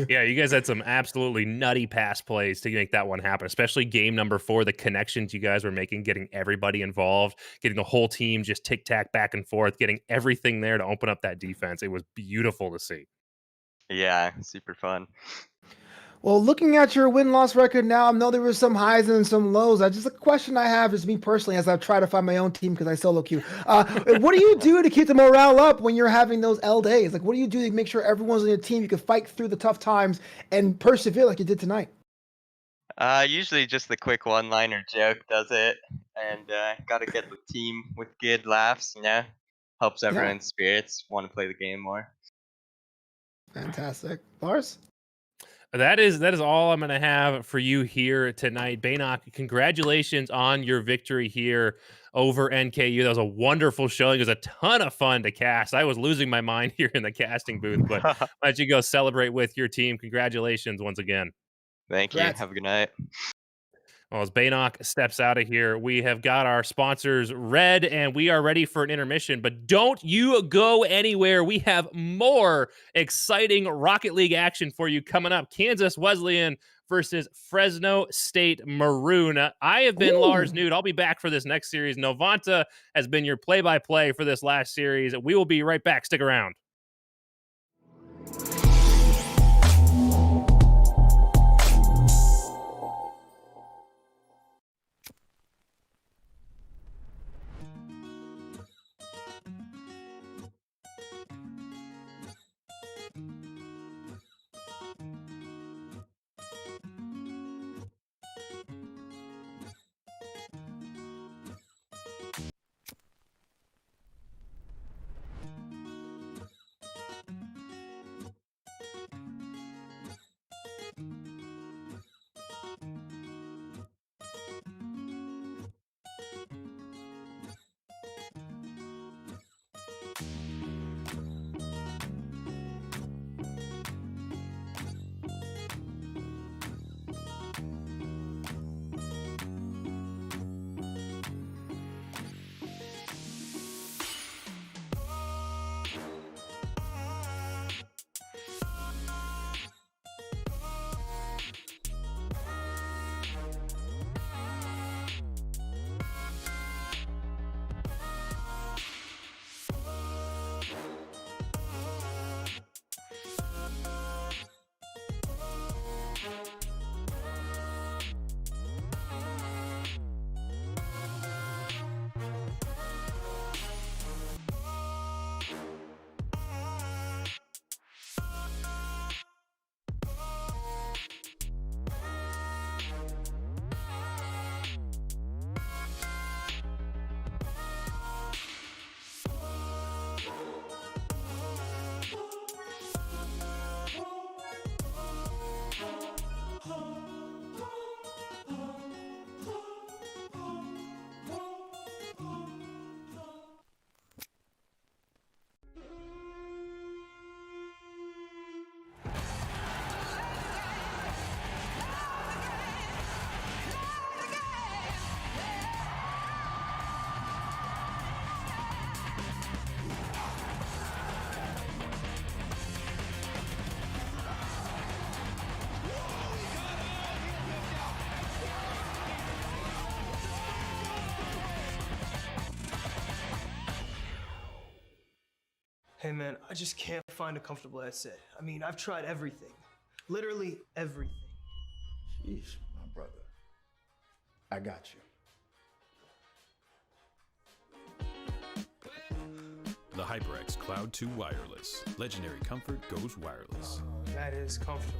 Yeah, you guys had some absolutely nutty pass plays to make that one happen, especially game number 4, the connections you guys were making, getting everybody involved, getting the whole team just tic-tac back and forth, getting everything there to open up that defense. It was beautiful to see. Yeah, super fun. Well, looking at your win-loss record now, I know there were some highs and some lows. Just a question I have is me personally, as I try to find my own team because I solo queue. What do you do to keep the morale up when you're having those L days? What do you do to make sure everyone's on your team, you can fight through the tough times and persevere like you did tonight? Usually just the quick one-liner joke does it, and got to get the team with good laughs, helps everyone's spirits, want to play the game more. Fantastic. Lars? That is all I'm going to have for you here tonight. Baynock, congratulations on your victory here over NKU. That was a wonderful showing. It was a ton of fun to cast. I was losing my mind here in the casting booth, but why don't you go celebrate with your team? Congratulations once again. Thank you. Congrats. Have a good night. Well, as Baynock steps out of here, we have got our sponsors read and we are ready for an intermission. But don't you go anywhere. We have more exciting Rocket League action for you coming up. Kansas Wesleyan versus Fresno State Maroon. I have been Lars Nude. I'll be back for this next series. Novanta has been your play-by-play for this last series. We will be right back. Stick around. Hey man, I just can't find a comfortable headset. I mean, I've tried everything. Literally everything. Jeez, my brother. I got you. The HyperX Cloud 2 Wireless. Legendary comfort goes wireless. That is comfortable.